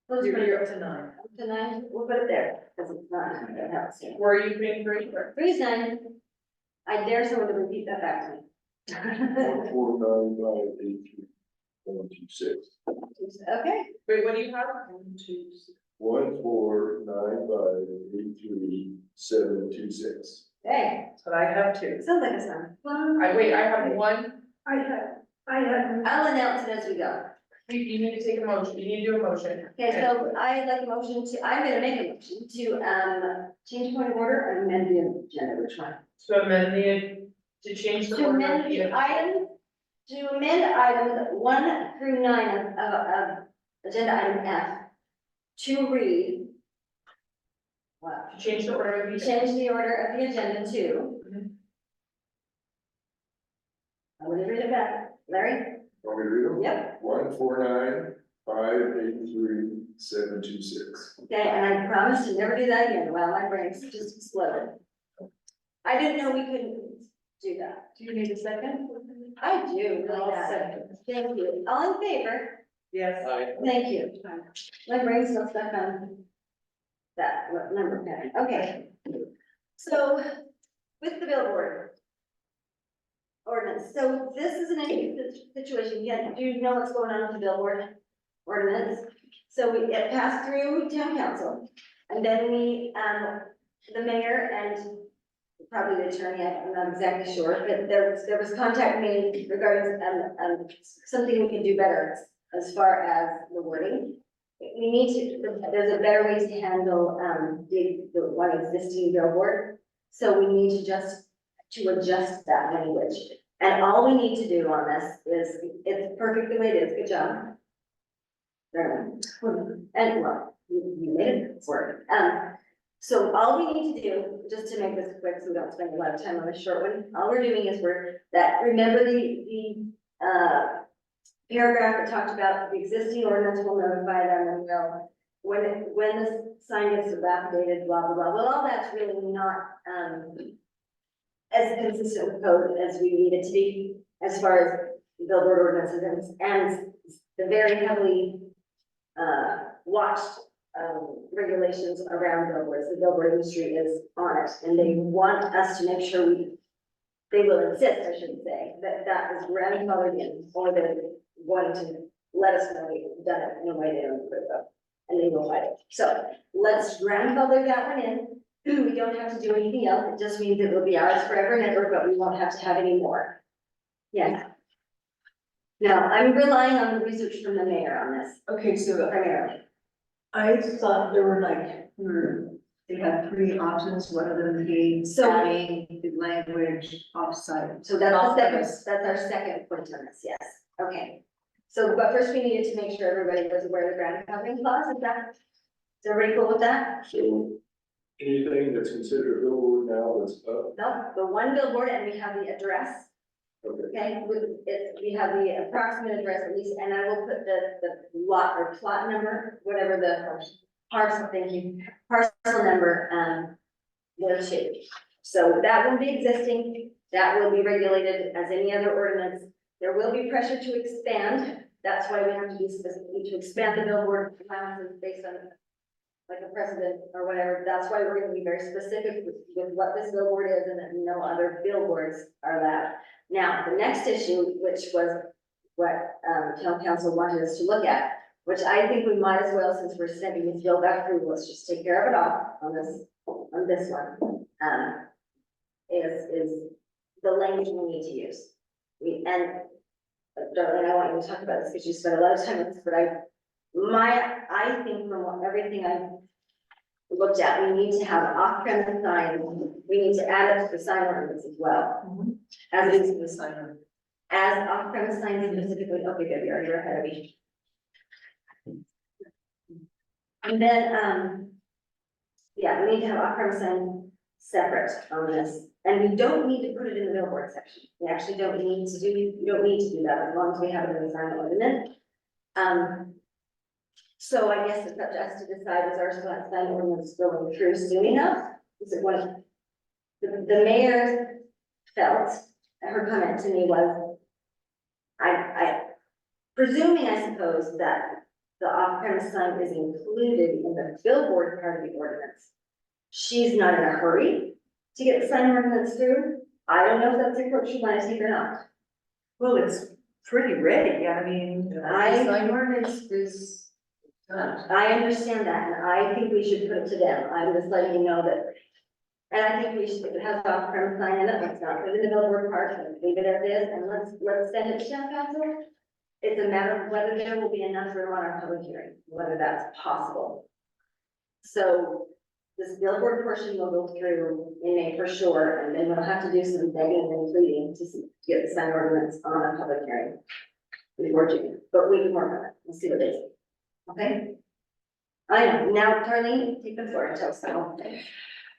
let's put You're it up to 9. to 9, we'll put it there, because it's not, it helps here. Where are you putting 3? 3 is 9. I dare someone to repeat that back to me. 149583126. Okay, Wait, what do you have? 1, 2, 6. 149583726. hey, But I have 2. sounds like a song. Wait, I have 1. I'll announce it as we go. You need to take a motion, you need to do a motion. Okay, so I'd like a motion to, I'm gonna make a motion to, change point of order and amend the agenda, which one? So amend to change the To order amend of the the. items, to amend items 1 through 9 of agenda item F to read. What? To change the order of the. Change the order of the agenda to. Mhm. I will read it back. Larry? Want me to read them? Yep. 149583726. Okay, and I promise to never do that again. Wow, my brain's just exploded. I didn't know we couldn't do that. Do you need a second? I do, really I'll bad. second. Thank you. All in favor? Yes. Thank you. My brain's still stuck on that number pattern. Okay. So with the billboard ordinance, so this is an interesting situation. Yeah, do you know what's going on with the billboard ordinance? So it passed through town council, and then the mayor and probably the attorney, I'm not exactly sure, but there was contact made regarding, something we can do better as far as the wording. We need to, there's a better way to handle, the one existing billboard. So we need to adjust that language. And all we need to do on this is, it's perfect the way it is, good job. And well, you made it work. So all we need to do, just to make this quick, so we don't spend a lot of time on this short one, all we're doing is remember the paragraph that talked about the existing ordinance will notify them and will, when the sign gets dilapidated, blah, blah, blah, well, all that's really not, as consistent with code as we need it to be, as far as billboard ordinances and the very heavily, watched, regulations around billboards. The billboard industry is on it, and they want us to make sure they will insist, I should say, that is grandfathered in, or they're wanting to let us know we've done it in a way they don't approve of, and they will fight it. So let's grandfather that one in. We don't have to do anything else. It just means it will be ours forever and ever, but we won't have to have any more. Yes. Now, I'm relying on the research from the mayor on this Okay, so primarily. I thought there were they had 3 options, one of them being So- adding the language offsite. So that's the second, Off-premise. that's our second point on this, yes, okay. So, but first we needed to make sure everybody was aware of the grandfathering clause, is everybody cool with that? So anything that's considered a billboard now that's up, No, the one billboard, and we have the address, okay, okay, we have the approximate address at least, and I will put the lot or plot number, whatever the parcel, thank you, parcel number, there too. So that will be existing, that will be regulated as any other ordinance. There will be pressure to expand, that's why we have to be specific, to expand the billboard allowances based on like a precedent or whatever. That's why we're gonna be very specific with what this billboard is, and that no other billboards are allowed. Now, the next issue, which was what, town council wanted us to look at, which I think we might as well, since we're sending this bill back through, let's just take care of it all on this one, is the language we need to use. Darlene, I want you to talk about this because you spent a lot of time on this, but I think from everything I've looked at, we need to have off-premise signs. We need to add it to the sign ordinance as well. As This is, is the sign. as off-premise signs specifically, okay, good, you're ahead of me. And then, yeah, we need to have off-premise signs separate on this. And we don't need to put it in the billboard section. We actually don't need to do, you don't need to do that as long as we have it in the sign ordinance. So I guess it's up to us to decide, is our sign ordinance going through soon enough? Is it one? The mayor felt, her comment to me was, I presuming, I suppose, that the off-premise sign is included in the billboard part of the ordinance. She's not in a hurry to get the sign ordinance through. I don't know if that's the approach you want to take or not. Well, it's pretty ready, I mean, the sign ordinance is done. I understand that, and I think we should put it to them. I'm just letting you know that. And I think we should, if it has off-premise sign in it, let's not put it in the billboard part, let's leave it as is, and let's send it to town council. It's a matter of whether there will be enough room on our public hearing, whether that's possible. So this billboard portion will go through in May for sure, and then we'll have to do some begging and pleading to get the sign ordinance on a public hearing before June, but we can work on it, we'll see what they say. Okay? I know, now Darlene, take the floor, tell us how.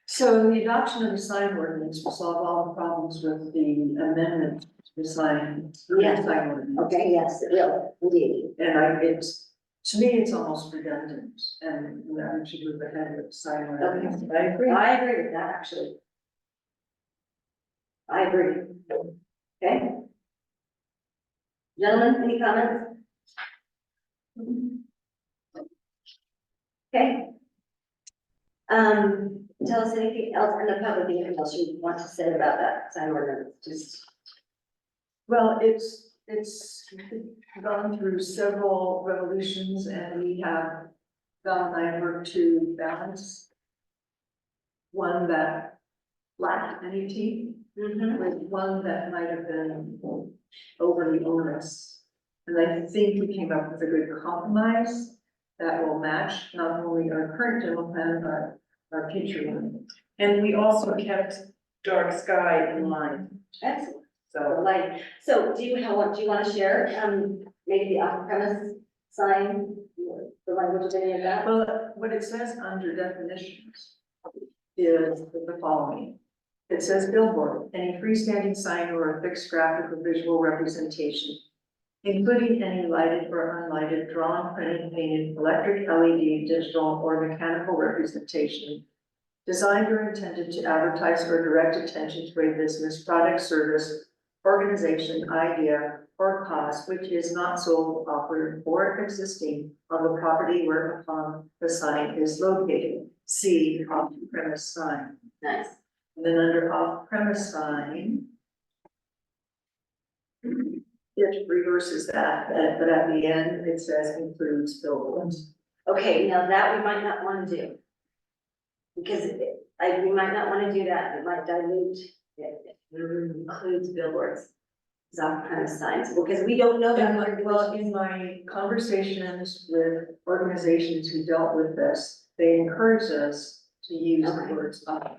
So the adoption of the sign ordinance will solve all the problems with the amendment to the sign. Yes. Sign ordinance. Okay, yes, it will, indeed. And it's, to me, it's almost redundant, and we should move ahead with the sign ordinance. I agree. I agree with that, actually. I agree. Okay? Gentlemen, any comments? Okay. Tell us anything else in the public, anything else you want to say about that sign ordinance, just. Well, it's gone through several revolutions, and we have, Val and I worked to balance one that lacked any teeth with one that might have been overly onerous. And I think we came up with a good compromise that will match not only our current general plan, but our future one. And we also kept dark sky in line, Excellent. so. Like, so do you want to share, maybe the off-premise sign, the language of any of that? Well, what it says under definitions is the following. It says billboard, any freestanding sign or a fixed graphic or visual representation, including any lighted or unlighted, drawn, printed, painted, electric, LED, digital, or mechanical representation, designed or intended to advertise or direct attention to a business, product, service, organization, idea, or cause which is not sold, offered, or existing on the property whereupon the sign is located. See off-premise sign. Nice. And then under off-premise sign, it reverses that, but at the end, it says includes billboards. Okay, now that we might not want to do. Because we might not want to do that, it might dilute, it includes billboards. It's off-premise signs, because we don't know that. Well, in my conversations with organizations who dealt with this, they encourage us to use the Okay. words off.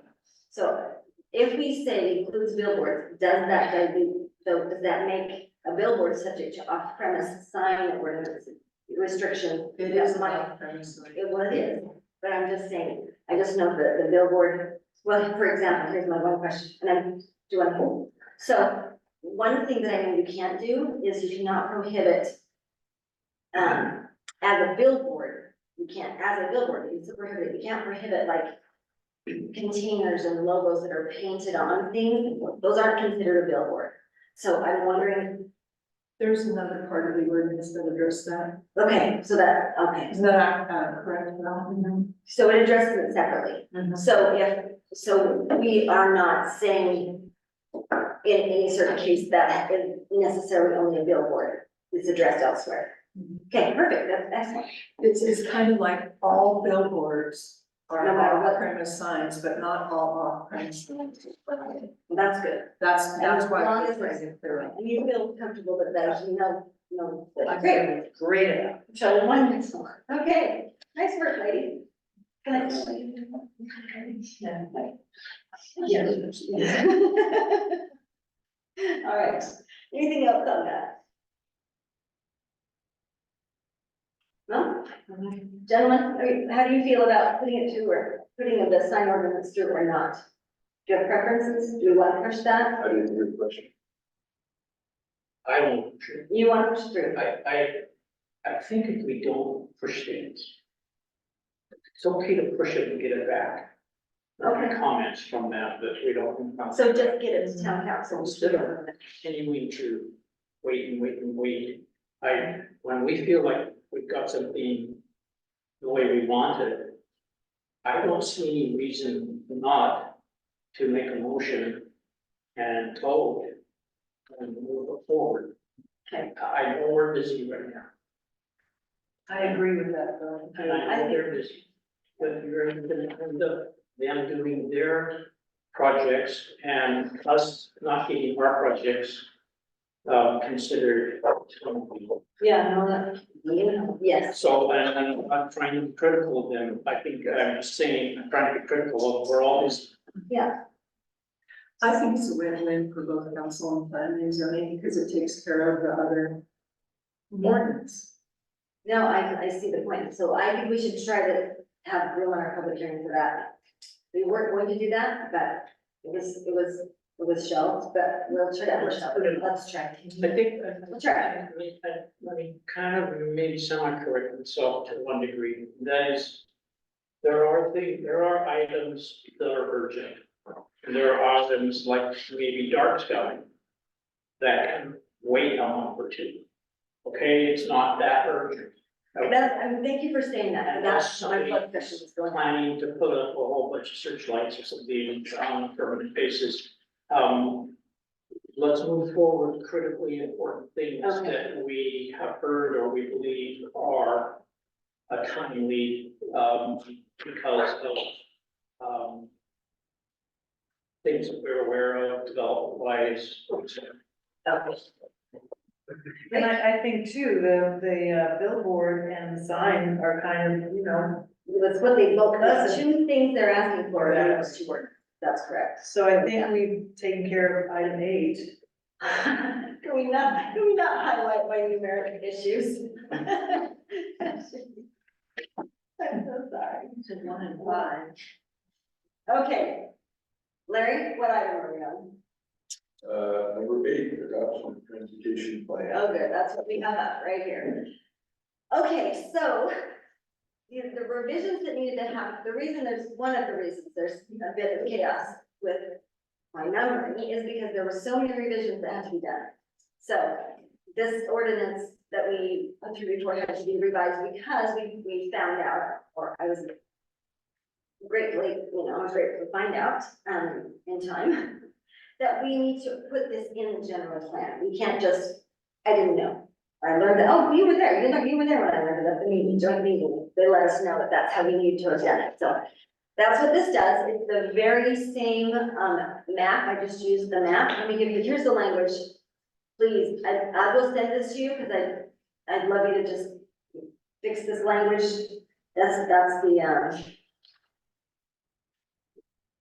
So if we say includes billboards, does that dilute, so does that make a billboard subject to off-premise sign ordinance restriction? It is That might- off-premise sign. Well, it is, but I'm just saying, I just know that the billboard, well, for example, here's my one question, and I'm doing. So one thing that I know you can't do is you cannot prohibit, as a billboard, you can't, as a billboard, you can't prohibit like containers and logos that are painted on things, those aren't considered a billboard. So I'm wondering, There's another part of the ordinance that addresses that. okay, so that, okay, Is that correct, Val? so it addresses it separately. Mhm. So we are not saying in any certain case that is necessarily only a billboard, it's addressed elsewhere. Okay, perfect, that's excellent. It's kind of like all billboards are No matter what. off-premise signs, but not all off-premise signs. That's good. That's As why long I as was trying to clear up. And you feel comfortable that there's no. I'm Great, great at it. so wonderful. Okay, nice work, lady. Can I? Yeah. All right, anything else on that? No? Gentlemen, how do you feel about putting it to, or putting the sign ordinance through or not? Do you have preferences? Do you want to push that? I didn't hear the question. I won't push it. You want to push through? I think if we don't push things, it's okay to push it and get it back. Okay. Comments from that, but we don't. So just get it to town council. Instead of continuing to wait and wait and wait, when we feel like we've got something the way we want it, I don't see any reason not to make a motion and vote and move it forward. Okay. I know we're busy right now, I agree with that, though. and I know they're busy, but you're in the, them doing their projects and us not getting our projects considered. Yeah, no, yes. So, and I'm not trying to be critical of them, I think I'm just saying, I'm trying to be critical of, we're all busy. Yeah, I think it's a win-win for both council and planning and zoning because it takes care of the other ordinance. no, I see the point. So I think we should try to have room on our public hearing for that. We weren't going to do that, but it was shelved, but we'll try to push it. Let's try. I think, We'll try. let me kind of maybe semi-correct myself to one degree, that is, there are items that are urgent. And there are items like maybe dark sky that can wait a month or two. Okay, it's not that urgent. Thank you for saying that, 'cause that's my blood pressure is going on. Planning to put up a whole bunch of searchlights or something on a permanent basis. Let's move forward with critically important things Okay. that we have heard or we believe are timely, because of, things that we're aware of, development wise. And I think too, the billboard and the sign are kind of, That's what they both, that's two things they're asking for, and those two words. That's correct. so I think we've taken care of item 8. Can we not highlight my numeric issues? I'm so sorry. To 1 and 5. Okay. Larry, what item are we on? Number 8, adoption transportation plan. Oh, good, that's what we have up right here. Okay, so the revisions that needed to happen, one of the reasons there's a bit of chaos with my numbering is because there were so many revisions that had to be done. So this ordinance that we put through before had to be revised because we found out, or I was grateful to find out, in time, that we need to put this in the general plan. We can't just, I didn't know. I learned that, oh, you were there when I learned it at the meeting, joint meeting. They let us know that that's how we need to attend it. So that's what this does. It's the very same, map. I just used the map. Let me give you, here's the language. Please, I will send this to you because I'd love you to just fix this language. That's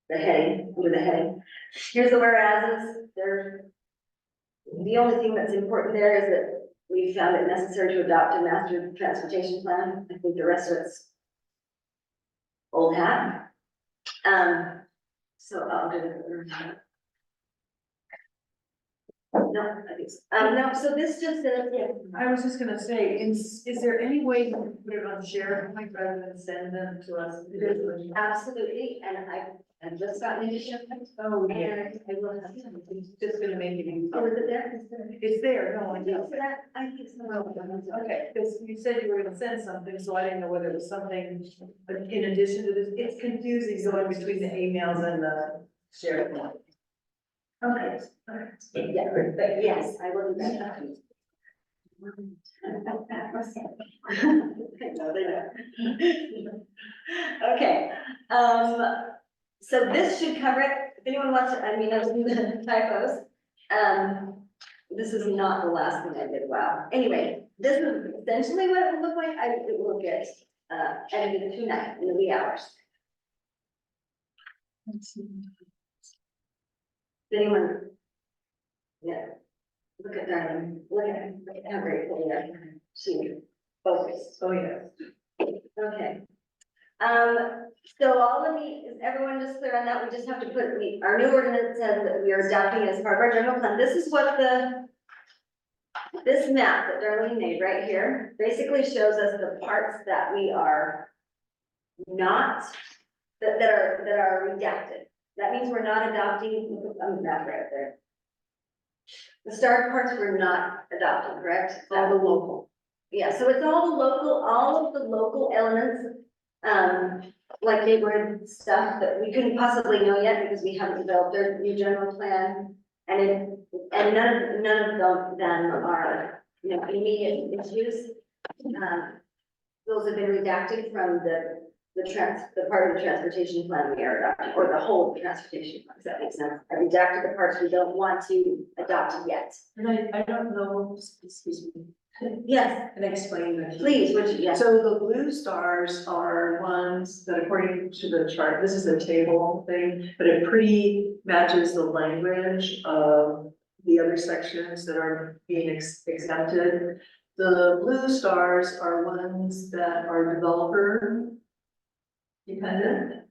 the heading, under the heading. Here's the whereases. The only thing that's important there is that we found it necessary to adopt a master transportation plan. I think the rest of it's old hat. So I'll do it. No, I think so. No, so this just says, yeah. I was just gonna say, is there any way you can put it on SharePoint rather than send them to us? Absolutely, and I've just gotten into SharePoint. Oh, yeah. And I will have to. It's just gonna make it easy. Oh, is it there? It's there, no, I Yeah, know. so that, I think so. Okay, because you said you were gonna send something, so I didn't know whether it was something in addition to this. It's confusing going between the emails and the SharePoint. Okay. Yeah, but yes, I will do that. No, they know. Okay, so this should cover it. If anyone wants to, I mean, those are the typos. This is not the last thing I did, wow. Anyway, this is essentially what it will look like. It will get, edited tonight in the wee hours. Anyone? Yeah. Look at Darlene, look at how grateful we are. She focused. Oh, yeah. Okay. So all of me, is everyone just clear on that? We just have to put, our new ordinance says that we are adopting as part of our general plan. This is what this map that Darlene made right here, basically shows us the parts that we are not, that are redacted. That means we're not adopting, that right there. The starred parts we're not adopting, correct? All the local. Yeah, so it's all of the local elements, like neighborhood stuff that we couldn't possibly know yet because we haven't developed their new general plan. And none of them are, immediate issues. Those have been redacted from the part of the transportation plan we are adopting, or the whole transportation plan, does that make sense? I redacted the parts we don't want to adopt yet. And I don't know, excuse me, Yes, can I explain that? please, would you, yes. So the blue stars are ones that according to the chart, this is a table thing, but it pretty matches the language of the other sections that are being exempted. The blue stars are ones that are developer dependent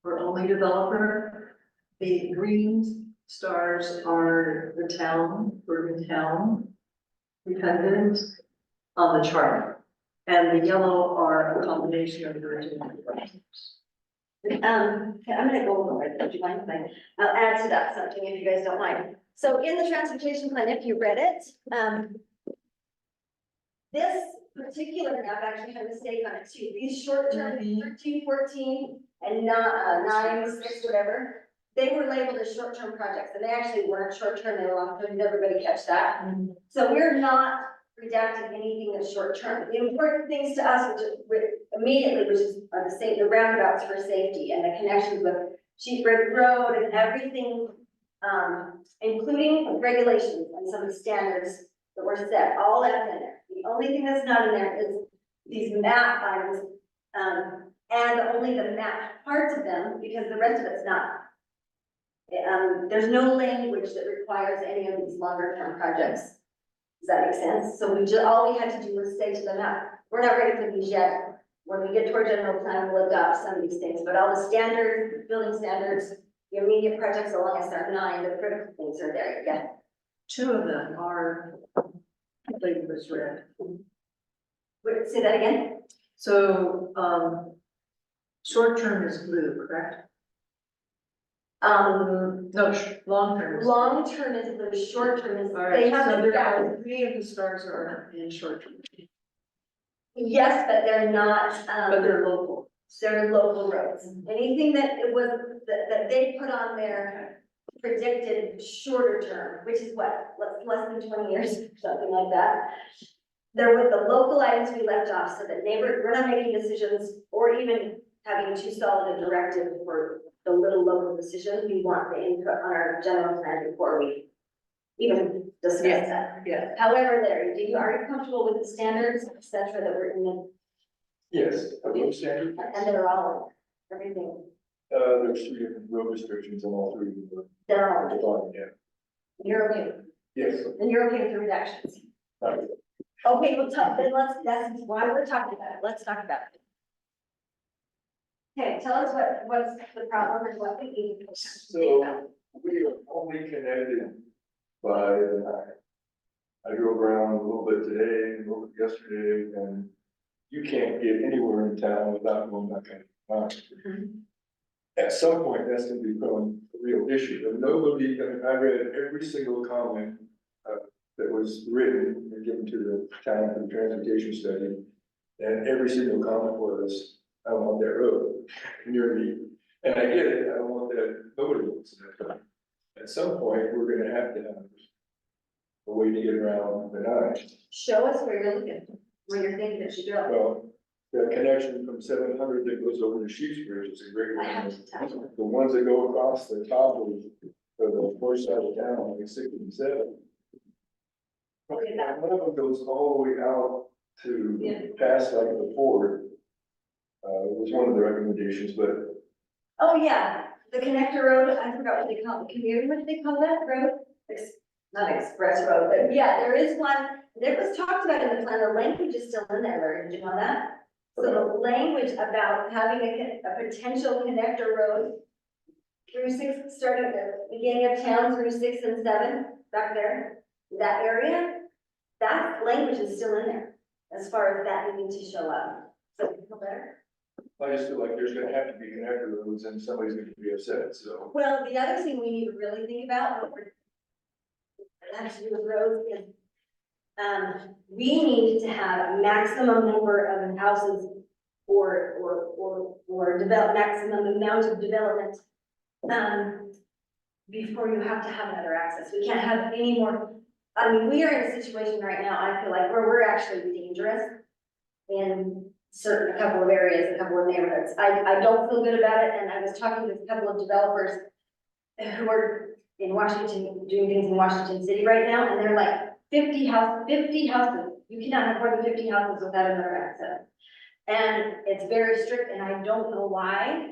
or only developer. The green stars are the town, urban town dependent on the chart. And the yellow are a combination of the original. Okay, I'm gonna go over it, would you mind if I'll add to that something if you guys don't mind. So in the transportation plan, if you read it, this particular map actually had a mistake on it too. These short-term 13, 14, and 9, 6, whatever, they were labeled as short-term projects, and they actually weren't short-term, they were long-term. Did everybody catch that? So we're not redacting anything that's short-term. The important things to us, which immediately, which is the roundabouts for safety and the connections with Sheep Ridge Road and everything, including regulations and some of the standards that were set, all that's in there. The only thing that's not in there is these map items, and only the map parts of them, because the rest of it's not. There's no language that requires any of these longer term projects. Does that make sense? So all we had to do was say to the map, we're not ready for these yet. When we get to our general plan, we'll adopt some of these things, but all the standard building standards, the immediate projects along SR9, the critical things are there, yeah. 2 of them are labeled as red. Wait, say that again? So, short term is blue, correct? No, long term. is blue. Long term is blue, short term is, All right, they have so it there down. are 3 of the stars are in short term, Yes, but they're not, but they're local. they're local roads. Anything that it was, that they put on there predicted shorter term, which is what, less than 20 years, something like that. There were the local items we left off, so that we're not making decisions or even having too solid a directive for the little local decisions. We want the input on our general plan before we even discuss that. Yeah. However, Larry, are you comfortable with the standards, et cetera, that were in the, Yes, a road standard, and they're all, everything, there's 3 different road restrictions on all 3 of them. they're all, Defined, yeah. you're okay, Yes. and you're okay with the redactions? uh, Okay, well, that's why we're talking about it, let's talk about it. Okay, tell us what's the problem and what we need. So we are only connected by the night. I drove around a little bit today, a little bit yesterday, and you can't get anywhere in town without going back on. At some point, that's gonna become a real issue, and nobody, I read every single comment that was written and given to the town for the transportation study, and every single comment was, I don't want that road near me. And I get it, I don't want that, nobody wants that. At some point, we're gonna have a way to get around the night. Show us where you're looking, where you're thinking it should go. Well, the connection from 700 that goes over to Sheep's Bridge is a great I have one. to tell you. The ones that go across the top of the first side of town, like 67. Look at that. One of them goes all the way out to Yeah. past like the Ford. Was one of the recommendations, but Oh, yeah, the connector road, I forgot what they call it, commuter, what do they call that road? Not express road, but yeah, there is one, that was talked about in the plan, the language is still in there, Larry, did you know that? So the language about having a potential connector road through six, starting at the beginning of town through 6 and 7, back there, that area, that language is still in there, as far as that needing to show up. So, feel better? I just feel like there's gonna have to be connector roads and somebody's gonna be upset, so. Well, the other thing we need to really think about, what we're, that has to do with roads is, we need to have a maximum number of houses or develop maximum amount of development, before you have to have another access. We can't have any more, I mean, we are in a situation right now, I feel like, where we're actually dangerous in a couple of areas, a couple of neighborhoods. I don't feel good about it, and I was talking to a couple of developers who are in Washington, doing things in Washington City right now, and they're like 50 houses. You cannot have more than 50 houses without another access. And it's very strict, and I don't know why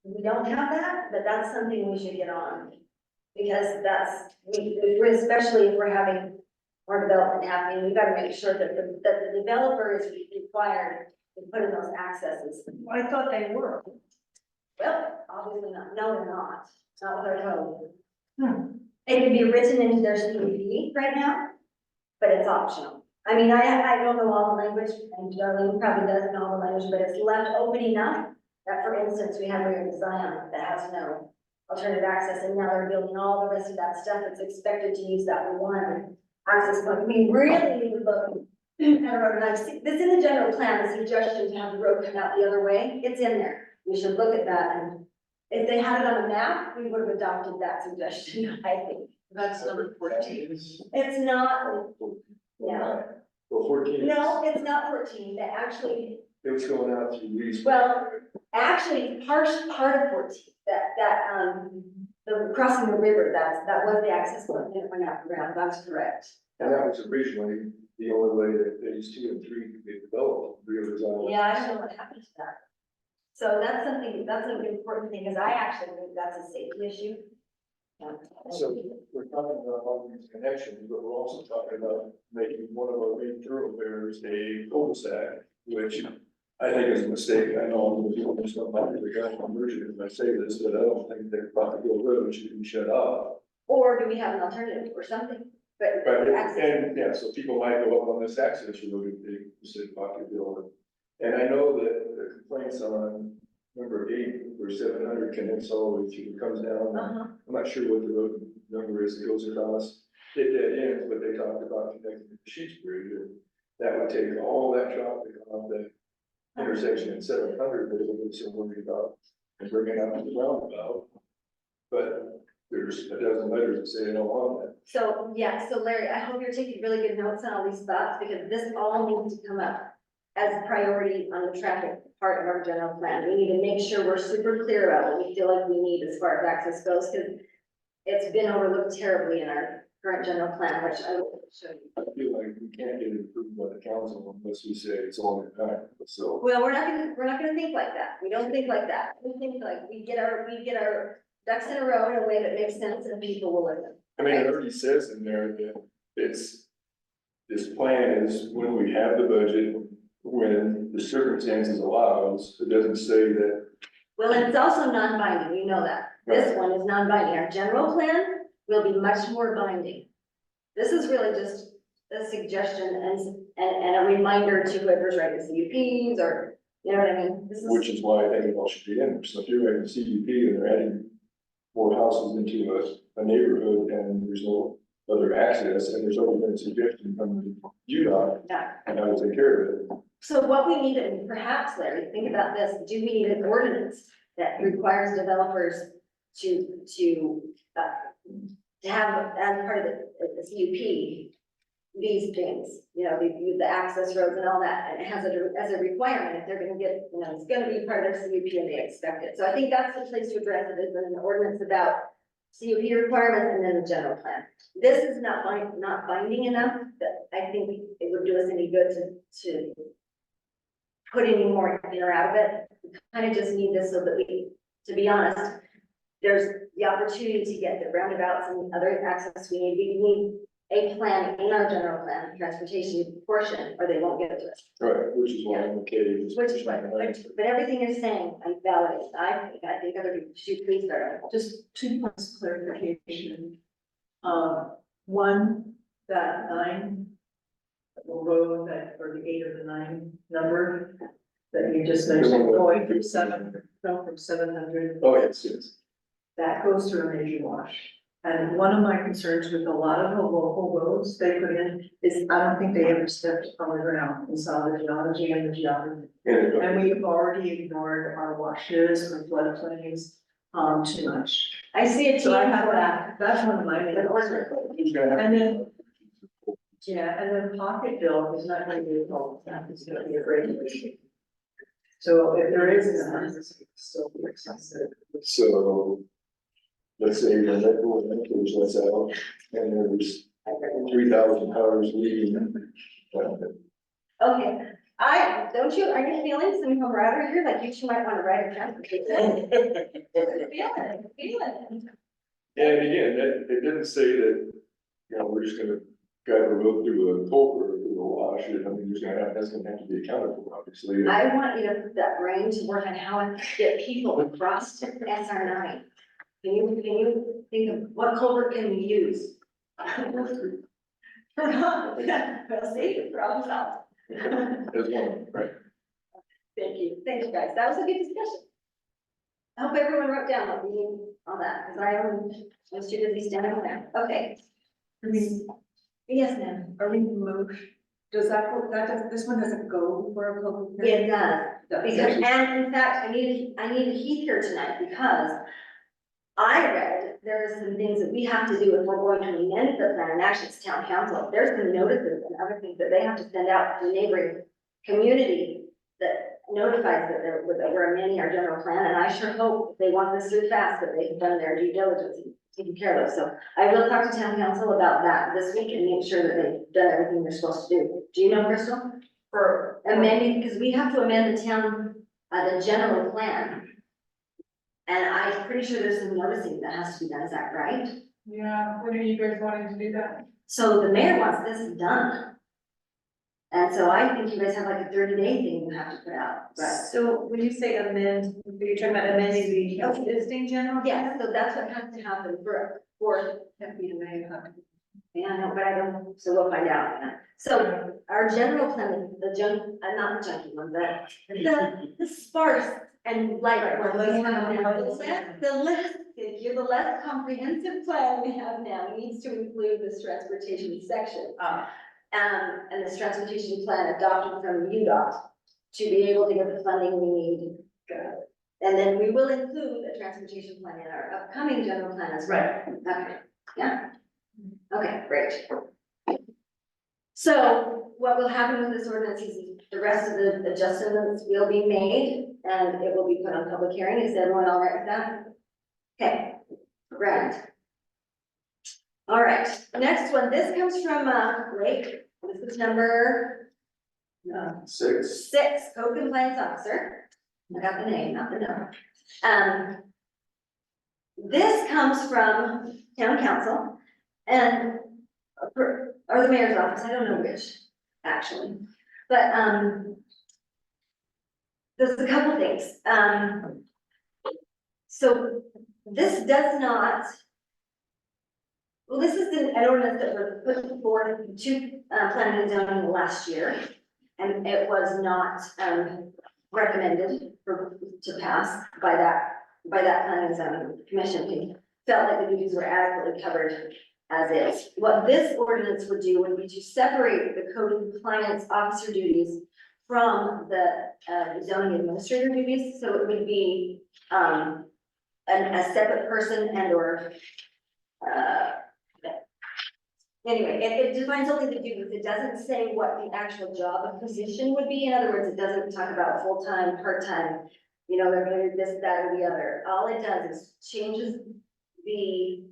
we don't have that, but that's something we should get on. Because especially if we're having more development happening, we've got to make sure that the developer is required to put in those accesses. I thought they were. Well, obviously not, no, they're not, it's not what they're told. It can be written into their CUP right now, but it's optional. I mean, I don't know all the language, and Darlene probably doesn't know all the language, but it's left open enough that, for instance, we have Rio de Zion that has no alternative access, and now they're building all the rest of that stuff that's expected to use that one access point. We really need to look at a road, and I've seen, this in the general plan, the suggestion to have the road come out the other way, it's in there. We should look at that, and if they had it on a map, we would have adopted that suggestion, I think. That's number 14. It's not, yeah. Well, 14. No, it's not 14, they actually, It was going out to these. well, actually, part of 14, the crossing the river, that was the access point, that went out around, that's correct. And that was originally the only way that phase 2 and 3 could be developed, Rio de Zion. Yeah, I don't know what happened to that. So that's something, that's an important thing, because I actually think that's a safety issue. Yeah. So we're talking about all these connections, but we're also talking about making one of our main thoroughfares a cul-de-sac, which I think is a mistake. I know I'm going to do some of the guy conversion if I say this, but I don't think that Buffalo Road should be shut off. Or do we have an alternative or something? But But, access, and, yeah, so people might go up on this access road if they said Buffalo. And I know that the complaints on number 8 or 700 connects all the way through, comes down. I'm not sure what the road number is that goes across. It dead ends, but they talked about connecting to the Sheets Bridge, and that would take all that traffic off that intersection at 700 that we're so worried about and bringing out to the roundabout. But there's a dozen letters that say they don't want that. so, yeah, so Larry, I hope you're taking really good notes on all these thoughts, because this all needs to come up as a priority on the traffic part of our general plan. We need to make sure we're super clear about what we feel like we need as far as access goes, because it's been overlooked terribly in our current general plan, which I will show you. I feel like we can't get it approved by the council unless we say it's all the time, so. Well, we're not gonna think like that. We don't think like that. We think like we get our ducks in a row in a way that makes sense, and people will listen. I mean, it already says in there that this plan is when we have the budget, when the circumstances allows, it doesn't say that. Well, and it's also non-binding, you know that. This one is non-binding. Our general plan will be much more binding. This is really just a suggestion and a reminder to whoever's writing CUPs, or, you know what I mean? This is, Which is why I think it all should be in there. So if you're writing CUP and they're adding more houses into a neighborhood and there's no other access, and there's only been a suggestion from UDOT, yeah. and I would take care of it. So what we need, and perhaps, Larry, think about this, do we need an ordinance that requires developers to have as part of the CUP, these things, you know, the access roads and all that, and it has as a requirement, if they're gonna get, you know, it's gonna be part of their CUP and they expect it. So I think that's the place to address it, is in an ordinance about CUP requirements and then the general plan. This is not binding enough, that I think it would do us any good to put any more in or out of it. We kind of just need this so that we, to be honest, there's the opportunity to get the roundabouts and other access we need. We need a plan in our general plan, transportation portion, or they won't give it to us. Right, which is why I'm okay. just Which is pushing what, the lines. but everything you're saying, I validate, I think other people should please start. Just 2 points of clarification. One, that 9, the row that, or the 8 or the 9 number that you just mentioned, going from 700, Oh, yes, yes. that goes through a major wash. And one of my concerns with a lot of the local roads they put in is I don't think they ever stepped on the ground and saw the geology and the geography. And we've already ignored our washes or floodplains, too much. I see it. So I have that, that's one of my main concerns. Who's gonna have- And then, yeah, and then pocket bill is not gonna be a problem, it's gonna be a regulation. So if there is an it's still be expensive. So, let's say the medical renters lets out, and there's 3,000 cars leaving. Okay, don't you, are you feeling some camaraderie here, like you two might wanna write a transportation? Feel it. And again, it didn't say that, you know, we're just gonna guide a road through a culvert or through a wash, I mean, that's gonna have to be accounted for, obviously. I want you to put that brain to work on how to get people across to SR 9. Can you think of what culvert can we use? Well, see, problem solved. As one, right? Thank you guys, that was a good discussion. I hope everyone wrote down what we need on that, because I was too busy standing there, okay. Yes, ma'am. Are we moved? Does this one doesn't go for a public hearing? It does, because, and in fact, I needed Heath here tonight, because I read there are some things that we have to do if we're going to amend the plan, and actually it's town council, there's some notices and other things that they have to send out to the neighboring community that notifies that that we're amending our general plan, and I sure hope if they want this through fast, that they've done their due diligence and taken care of it, so I will talk to town council about that this week and make sure that they've done everything they're supposed to do. Do you know, Crystal? For Amending, because we have to amend the town, the general plan. And I'm pretty sure there's some noticing that has to be done, is that right? Yeah, when are you guys wanting to do that? So the mayor wants this done. And so I think you guys have like a 30-day thing you have to put out, but. So when you say amend, are you talking about amending the existing general? Yeah, so that's what has to happen for, Can't be a mayor, huh? yeah, I know, but I don't, so we'll find out. So our general plan, not the junky one, but the sparse and light one we have now. The less comprehensive plan we have now needs to include this transportation section. And this transportation plan adopted from UDOT to be able to get the funding we need. And then we will include a transportation plan in our upcoming general plan as well. Okay, yeah. Okay, great. So what will happen with this ordinance is the rest of the adjustments will be made and it will be put on public hearing. Is everyone all right with that? Okay, grand. All right, next one, this comes from, Blake, this is number 6. 6, code compliance officer. I got the name, not the number. This comes from town council and, or the mayor's office, I don't know which, actually. But, there's a couple things. So this does not, well, this is an ordinance that was put forward to planning and zoning last year. And it was not recommended to pass by that planning and zoning commission. We felt like the duties were adequately covered as is. What this ordinance would do would be to separate the code compliance officer duties from the zoning administrator duties. So it would be a separate person and or anyway, it defines only the duties. It doesn't say what the actual job of position would be. In other words, it doesn't talk about full-time, part-time, you know, they're gonna do this, that, or the other. All it does is changes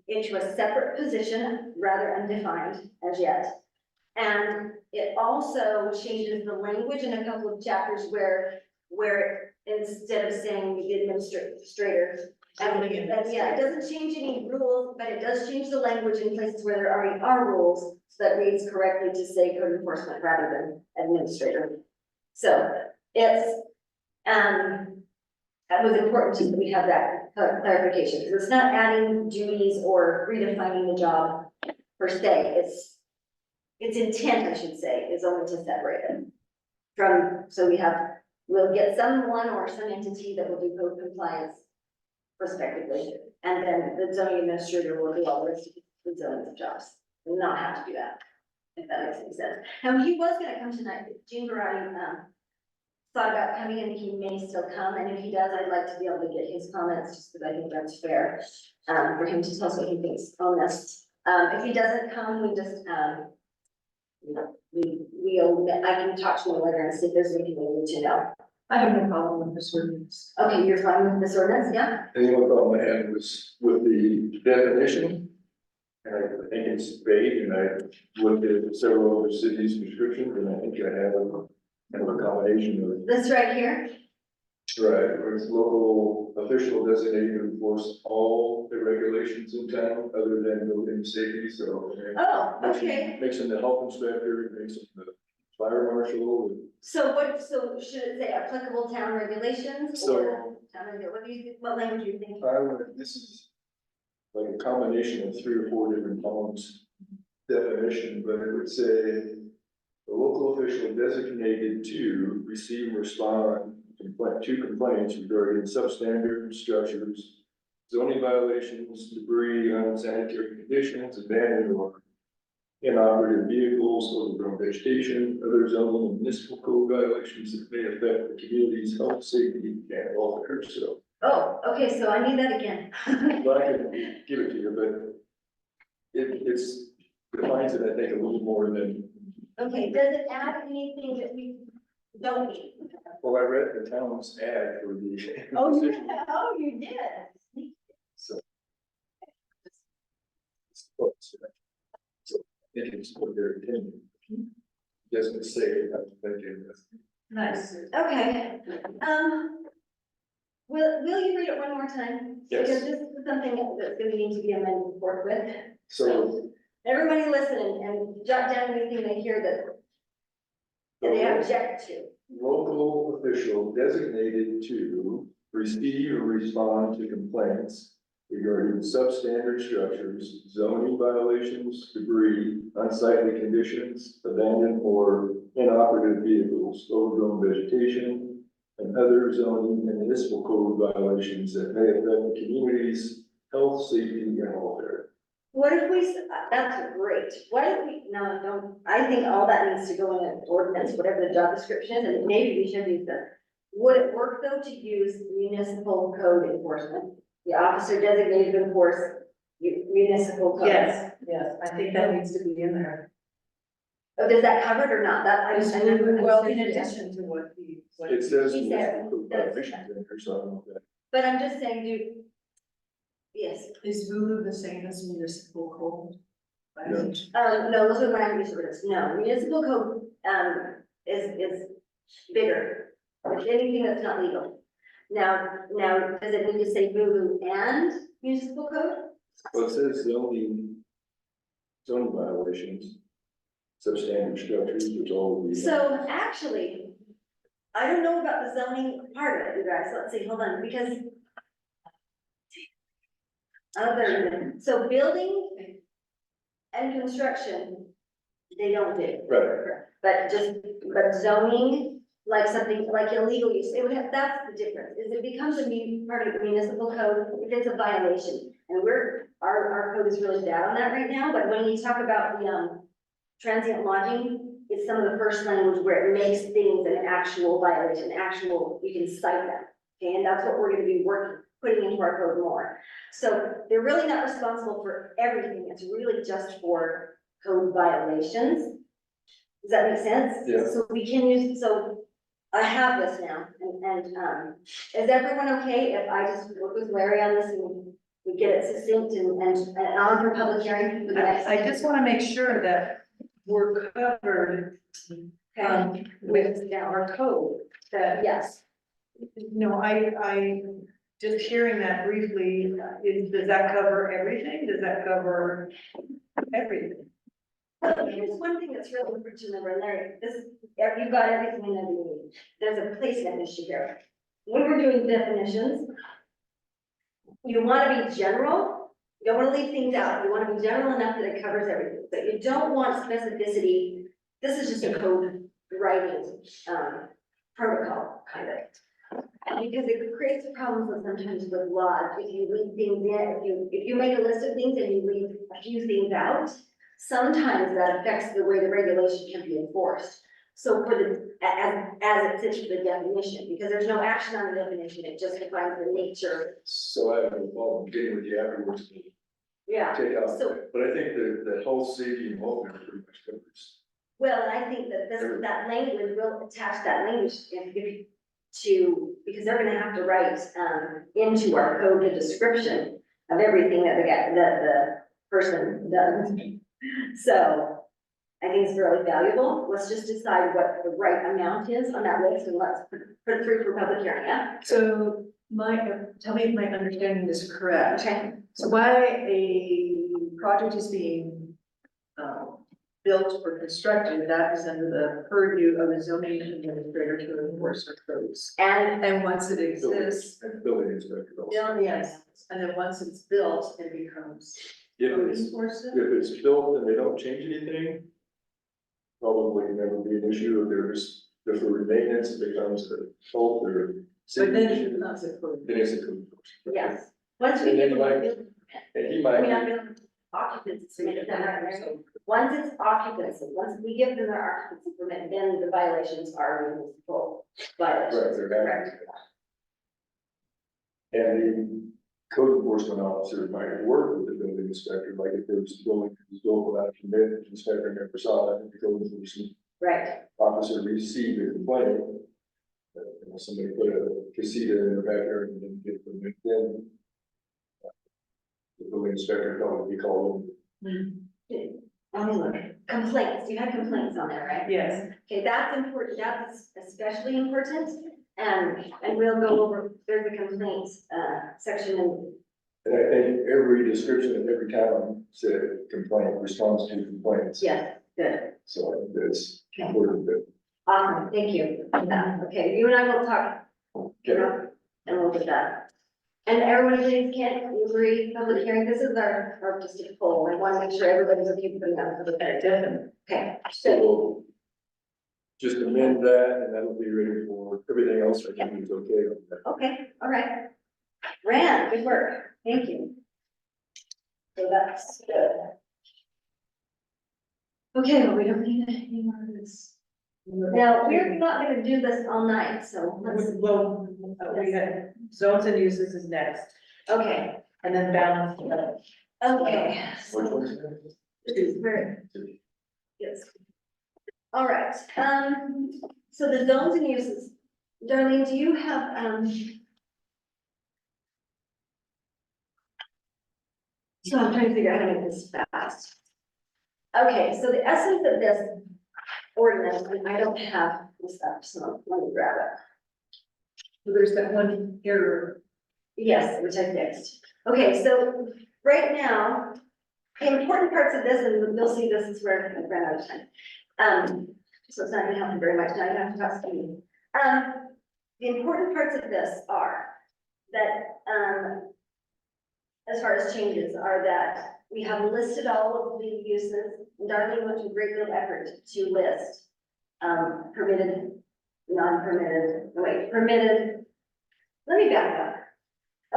into a separate position, rather undefined as yet. And it also changes the language in a couple of chapters where instead of saying the administrator Yeah, it doesn't change any rules, but it does change the language in places where there already are rules, so that reads correctly to say code enforcement rather than administrator. So it's, that was important just that we have that clarification, because it's not adding duties or redefining the job per se, its intent, I should say, is only to separate it from, so we'll get someone or some entity that will do code compliance respectively, and then the zoning administrator will do all the rest of the zoning jobs, and not have to do that, if that makes any sense. Now, he was gonna come tonight, Gene Barati, thought about coming, and he may still come, and if he does, I'd like to be able to get his comments, just because I think that's fair, for him to tell us what he thinks on this. If he doesn't come, we just, I can talk to him later and see if there's anything we need to know. I have no problem with this ordinance. Okay, you're fine with this ordinance, yeah? And the only problem I had was with the definition. And I think it's vague, and I looked at several other cities' descriptions, and I think I have a kind of a combination This right here? of, right, where it's local official designated to enforce all the regulations in town other than building safety, so. Oh, okay. Makes him the health inspector, makes him the fire marshal. So should it say applicable town regulations So- or town what do you think, what language do you think? This is like a combination of 3 or 4 different columns definition, but it would say the local official designated to receive and respond to complaints regarding substandard structures, zoning violations, debris, unsanitary conditions, abandoned or inoperative vehicles, overgrown vegetation, other zoning and municipal code violations that may affect the community's health, safety, and welfare, so. Oh, okay, so I need that again. Well, I can give it to you, but it's defines it, I think, a little more than, Okay, does it add anything that we don't need? well, I read the town's ad for the. Oh, position, you did. So. So I think it's what they're intending. Doesn't say, I'm thinking, Nice. Okay, will you read it one more time? Yes. Because this is something that's gonna need to be amended forthwith. so. Everybody listen and jot down anything they hear that they object to. Local official designated to receive or respond to complaints regarding substandard structures, zoning violations, debris, unsightly conditions, abandoned or inoperative vehicles, overgrown vegetation, and other zoning and municipal code violations that may affect the community's health, safety, and welfare. What if that's great, what if no, don't, I think all that needs to go in an ordinance, whatever the job description is, and maybe we should use that. Would it work though to use municipal code enforcement? The officer designated to enforce municipal code? Yes, I think that needs to be in there. Oh, does that cover it or not? That, I never. Well, in addition to what he. It says He said- municipal code violations in there, so I don't know if that. But I'm just saying, yes, Is Vulu the same as municipal code? no, those are land use ordinance, no, municipal code, is bigger. It's anything that's not legal. Now, does it need to say Vulu and municipal code? Well, it says zoning violations, substandard structures, which all would be. So actually, I don't know about the zoning part of it, you guys, let's see, hold on, because. So building and construction, they don't do. Right, But zoning, like something like illegal use, it would have, that's the difference, is it becomes part of the municipal code if it's a violation. And our code is really bad on that right now, but when you talk about the, transient lodging, it's some of the first language where it makes things an actual violation, you can cite them. Okay, and that's what we're gonna be putting into our code more. So they're really not responsible for everything, it's really just for code violations. Does that make sense? Yeah. So we can use, so I have this now, and is everyone okay if I just work with Larry on this and we get it succinct and on for public hearing for the next? I just wanna make sure that we're covered, with our code, that, Yes, no, I just hearing that briefly, does that cover everything? Does that cover everything? Well, here's one thing that's really important to remember, Larry, you've got everything in there you need. There's a placement issue here. When we're doing definitions, you wanna be general, you don't wanna leave things out, you wanna be general enough that it covers everything, but you don't want specificity. This is just a code writing, protocol, kind of. And because it creates problems with sometimes with law, if you leave things in, if you make a list of things and you leave a few things out, sometimes that affects the way the regulation can be enforced. So for the, as it sits with the definition, because there's no action on the definition, it just defines the nature. So I have no problem getting with you afterwards, to Yeah. take out, So- but I think the health, safety, and welfare pretty much covers. Well, and I think that that language will attach that language because they're gonna have to write, into our code the description of everything that the person does. So I think it's really valuable. Let's just decide what the right amount is on that list and let's put it through for public hearing, yeah? So tell me if my understanding is correct. Okay. So why a project is being built or constructed, that is under the purview of the zoning administrator to enforce our codes. And Once it exists, Building inspector also. yes, and then once it's built, it becomes If code it's, enforcement. if it's built and they don't change anything, probably never be an issue. If there's, if for maintenance, it becomes a fault or. But then it issue, becomes a code. then it's a code enforcement. yes, once we And get then the you might- building, And he I might. mean, I'm building occupancy permit, is that right, Mary? Once it's occupancy, once we give them their occupancy permit, then the violations are municipal Right, violations. they're Correct. And the code enforcement officer might work with the building inspector, like if there was a building that was built without a permit, the inspector never saw it, the code enforcement Right, officer received a complaint. Somebody put a casita in their backyard and didn't get a permit, then. The building inspector thought he called him. let me look, complaints, you had complaints on there, right? Yes. Okay, that's important, that's especially important, and we'll go over, there's a complaints, section in. And I think every description of every town said complaint, response to complaints. Yes, good, So I think that's important that. awesome, thank you, for that. Okay, you and I will talk, Okay. and we'll get that. And everyone, please, can't you agree, public hearing, this is our just a poll, I wanna make sure everybody's okay putting that for the Definitely. okay, So we'll just amend that and that'll be ready for everything else. I think is okay. okay, all right. Rand, good work, thank you. So that's good. Okay, well, we don't need any more of this. Now, we're not gonna do this all night, so let's, Well, we had zones and uses is next, okay, and then balance. okay. Which So one's this is very, yes. All right, so the zones and uses, Darlene, do you have, so I'm trying to figure out how to make this fast. Okay, so the essence of this ordinance, and I don't have this up, so let me grab it. There's that one error. Yes, which I fixed. Okay, so right now, the important parts of this, and you'll see this is where I ran out of time. So it's not gonna help you very much, now you have to trust me. The important parts of this are that, as far as changes, are that we have listed all of the uses. Darlene went to a great deal of effort to list, permitted, non-permitted, wait, permitted. Let me back up.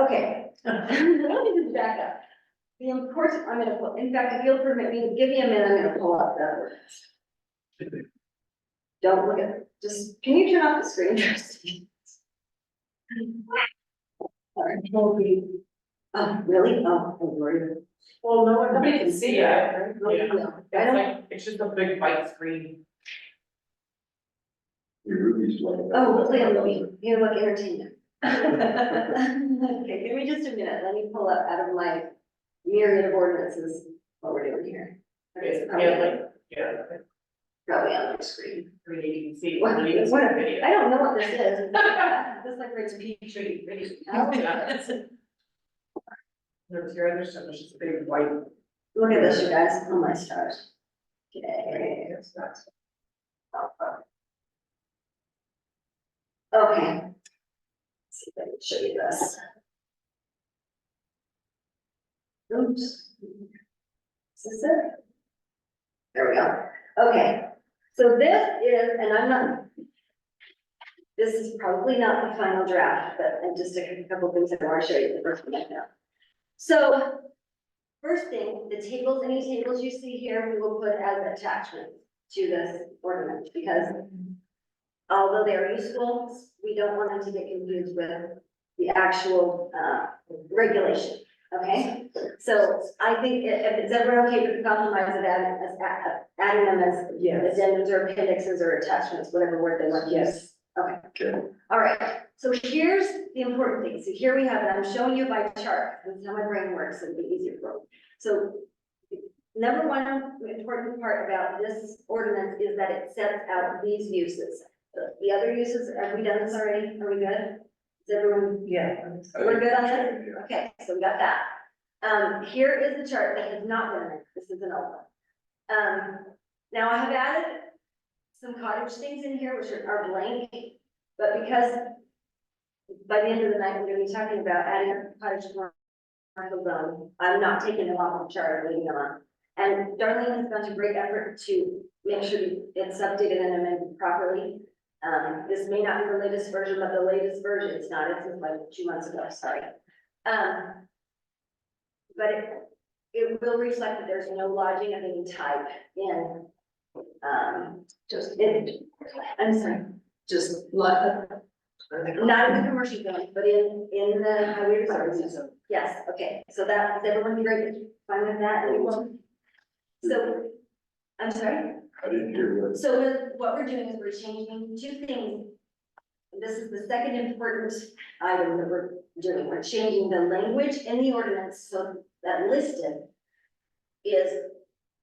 Okay. Let me just back up. The important, I'm gonna pull, in fact, if you'll permit me, give me a minute, I'm gonna pull up that ordinance. Don't look at, just, can you turn off the screen first? Sorry. Oh, really? Oh, I'm worried. Well, nobody can see it. I It's don't, like, it's just a big white screen. Your Ruby's like that. oh, play on the, you look entertainment. Okay, give me just a minute, let me pull up out of my myriad of ordinances what we're doing here. Okay, so Yeah, like, yeah. probably on my screen. I mean, you can see. What- you can see what- the video. I don't know what this is. This is like where it's Petri. Oh, There's your other stuff, it's just a big white. look at this, you guys. Oh, my stars. Okay. It's not- Okay. Let's see if I can show you this. Oops. Is this it? There we go. Okay, so this is, and I'm not, this is probably not the final draft, but just a couple of things I want to show you the first one I know. So, first thing, the tables, any tables you see here, we will put as attachments to this ordinance, because although they are useful, we don't want them to get confused with the actual, regulation, okay? So I think if it's ever okay with the compromise of adding them as addendums or appendixes or attachments, whatever word they want to use. Okay, Okay. all right, so here's the important thing. So here we have it, I'm showing you by chart, this is how my brain works, it'll be easier for me. So number one important part about this ordinance is that it sets out these uses. The other uses, have we done this already? Are we good? Is everyone, Yeah. we're good on this? Okay, so we got that. Here is the chart that has not been there. This is an old one. Now I have added some cottage things in here, which are blank, but because by the end of the night, we're gonna be talking about adding a cottage commercial zone, I'm not taking them off the chart, I'm leaving them on. And Darlene has gone to great effort to make sure it's updated and amended properly. This may not be the latest version, but the latest version, it's not, it's like 2 months ago, sorry. But it will reflect that there's no lodging of any type in, I'm sorry, Just like. not in the commercial zone, but in the highway reserve zone. Yes, okay, so that, is everyone great, fine with that? So, I'm sorry? I didn't hear what. So what we're doing is we're changing two things. This is the second important item that we're doing. We're changing the language in the ordinance so that listed is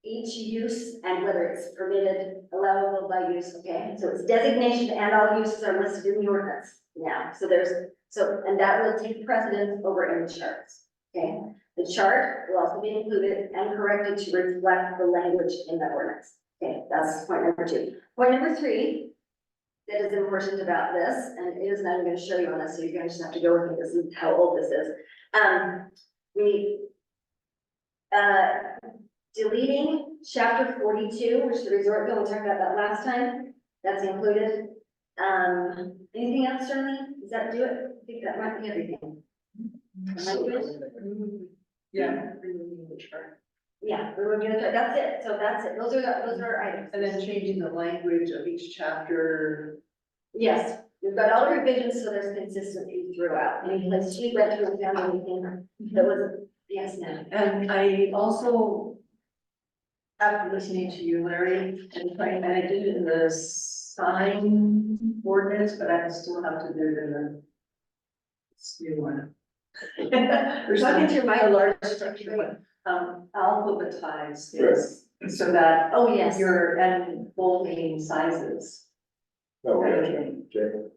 each use and whether it's permitted, allowable by use, okay? So it's designation and all uses are listed in the ordinance now. So and that will take precedence over any charts, okay? The chart will also be included and corrected to reflect the language in the ordinance. Okay, that's point number 2. Point number 3, that is important about this, and it is, and I'm gonna show you on this, so you're gonna just have to go with me, this is how old this is. We, deleting chapter 42, which is the resort bill, we talked about that last time, that's included. Anything else, Charlene? Does that do it? I think that might be everything. Am I good? Yeah. Removing the chart. Yeah, we're gonna, that's it, so that's it, those are items. And then changing the language of each chapter. Yes, we've got all the revisions, so there's consistency throughout, any place we went through and found anything that was, yes, no. And I also, after listening to you, Larry, and I did it in the sign ordinance, but I still have to do it in the this new one. There's Talking something to my a large structure one, alphabetize this, so that Oh, yes. your, and bolding sizes. Okay, Everything. okay.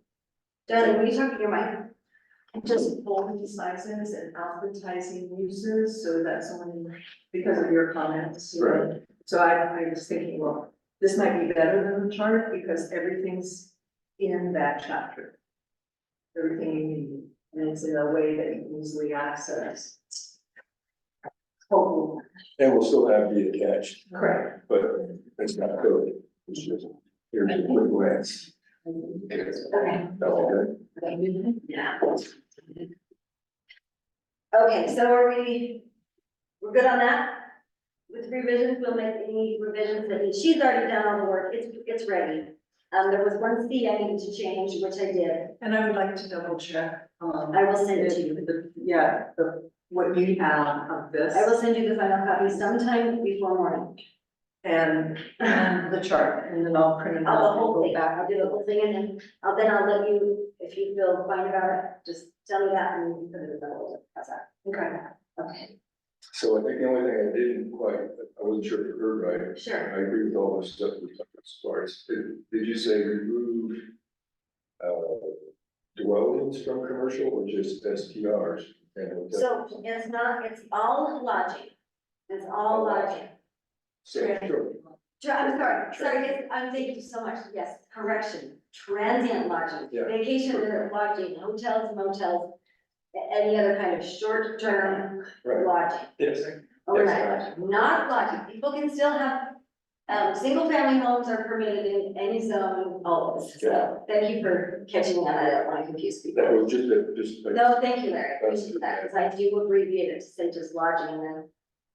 Darling, were you talking to your mic? Just bolding sizes and alphabetizing uses, so that someone, because of your comments. you know. Right. So I was thinking, well, this might be better than the chart, because everything's in that chapter. Everything you need, and it's in a way that you can easily access. Hopefully, And we'll still have the attached, correct. but it's not code. It's just, here's a quick glance. Okay. That's good. Yeah. Okay, so we're good on that? With revisions, we'll make any revisions that, she's already done all the work, it's ready. There was one C I needed to change, which I did, And I would like to double check, I will send it to you. what you have of this. I will send you the final copy sometime before morning. And the chart, and then I'll print it I'll out the and whole go thing, back. I'll do the whole thing and then I'll let you, if you feel fine about it, just tell me that and we can put it in the folder. How's that? Okay. Okay. So I think the only thing I didn't quite I wasn't sure if you heard right. Sure. I agree with all this stuff we talked about as far as, did you say remove dwellings from commercial or just STRs? And So it's not, it's all lodging. It's all lodging. So, sure, I'm sorry, yes, thank you so much, yes, correction, transient lodging, Yeah. vacation lodging, hotels, motels, any other kind of short-term right, lodging, yes, overnight lodging, not lodging, people can still have, single-family homes are permitted in any zone always, so, thank you for catching that, I don't want to confuse people. that was just. No, thank you, Larry, I appreciate that, because I do abbreviate it to say just lodging, and then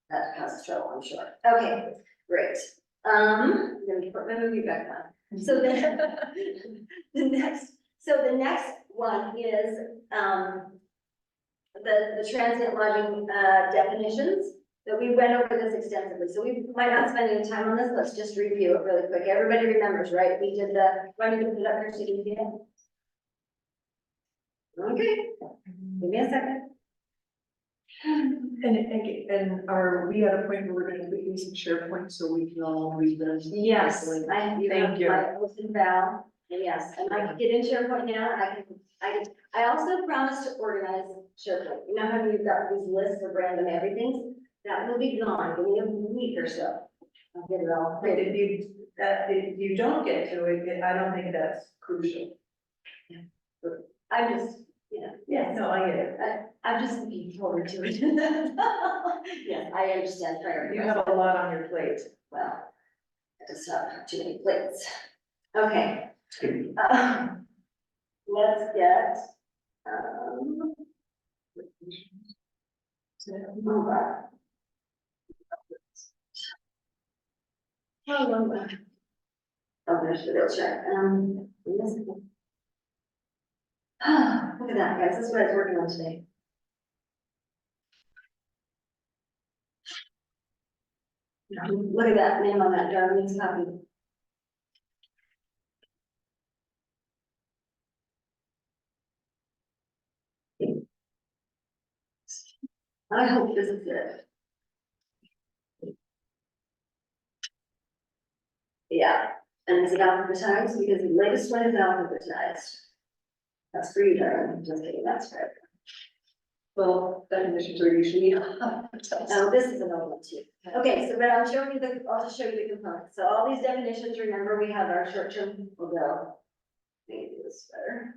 that causes trouble, I'm sure. Okay, great. Let me put my movie back on. So then, the next one is, the transient lodging, definitions. That we went over this extensively, so we might not spend any time on this, let's just review it really quick. Everybody remembers, right? We did why don't you put it up here so you can see it? Okay, give me a second. And are we at a point where we're gonna put these in SharePoint so we can all read them? Yes, you have Thank you. my oath and vow, and yes, and I can get in SharePoint now, I also promise to organize SharePoint. You know how you've got these lists of random everything? That will be gone, give me a week or so. I'll get it all. But if you don't get to it, I don't think that's crucial. I'm just, you know, yes, No, I get it. I'm just looking forward to it. Yes, I understand priority. You have a lot on your plate. Well, I just have too many plates. Okay. Let's get, move on. Oh, there's the real check, look at that, guys, this is what I was working on today. Look at that, name on that, Darlene's copy. I hope this is it. Yeah, and is it alphabetized? Because the latest one is alphabetized. That's for you, Darlene, just kidding, that's right. Well, definitions are usually. Oh, this is an old one too. Okay, so but I'm showing you I'll just show you the components. So all these definitions, remember, we have our short-term, we'll go. Maybe do this better.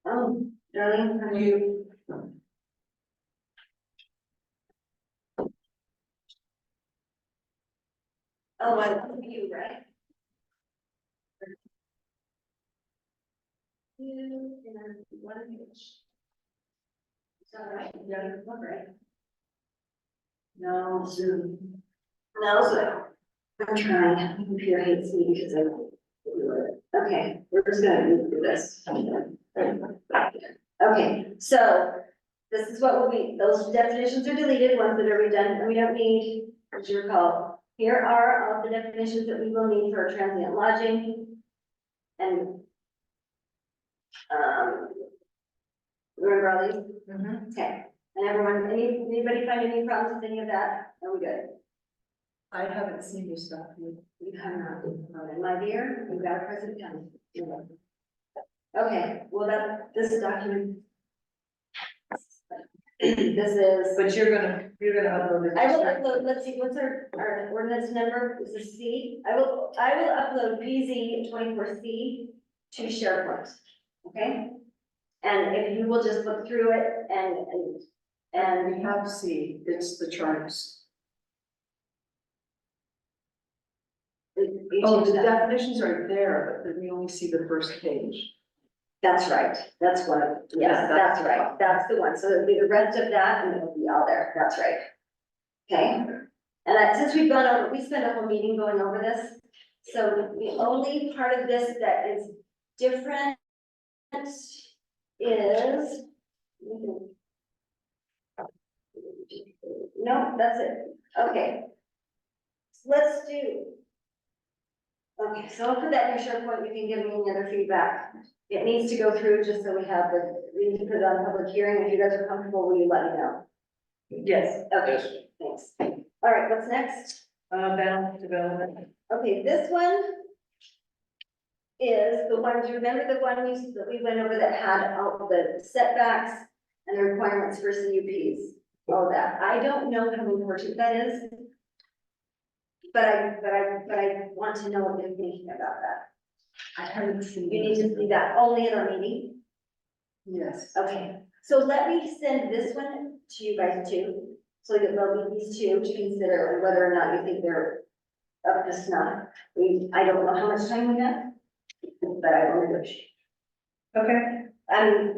Oh, Darlene, how do you? Oh, I love you, right? You and one page. Is that right? Yeah, one right. No Zoom. No Zoom. I'm trying. My computer hates me because I don't do it. Okay, we're just gonna move through this. Okay, so this is what will be, those definitions are deleted, ones that are redundant, we don't need, as you recall. Here are all the definitions that we will need for transient lodging. And remember all these? Okay, and everyone, anybody find any problems with any of that? Are we good? I haven't seen your stuff yet. You have not, my dear, you've got a present coming. Okay, well, this document. This is, But you're gonna upload it. I will upload, let's see, what's our ordinance number, is this C? I will upload BZ 24C to SharePoint, okay? And if you will just look through it and We have C, it's the charts. Oh, the definitions are there, but we only see the first page. That's right, that's one, yes, that's right, that's the one, so it'll be the rest of that and it'll be all there, that's right. Okay, and since we've gone over, we spent a whole meeting going over this, so the only part of this that is different is. No, that's it, okay. Let's do. Okay, so I'll put that in your SharePoint, you can give me any other feedback. it needs to go through just so we need to put it on public hearing. If you guys are comfortable, will you let me know? Yes, Okay, Yes. thanks. All right, what's next? balanced development. Okay, this one is the one, do you remember the one that we went over that had all the setbacks and the requirements for CUPs? All of that. I don't know how important that is. But I want to know what you're thinking about that. I haven't seen. You need to see that only in our meeting. Yes. Okay, so let me send this one to you guys too, so that there'll be these two to consider whether or not you think they're up to snuff. I don't know how much time we have, but I will negotiate. Okay,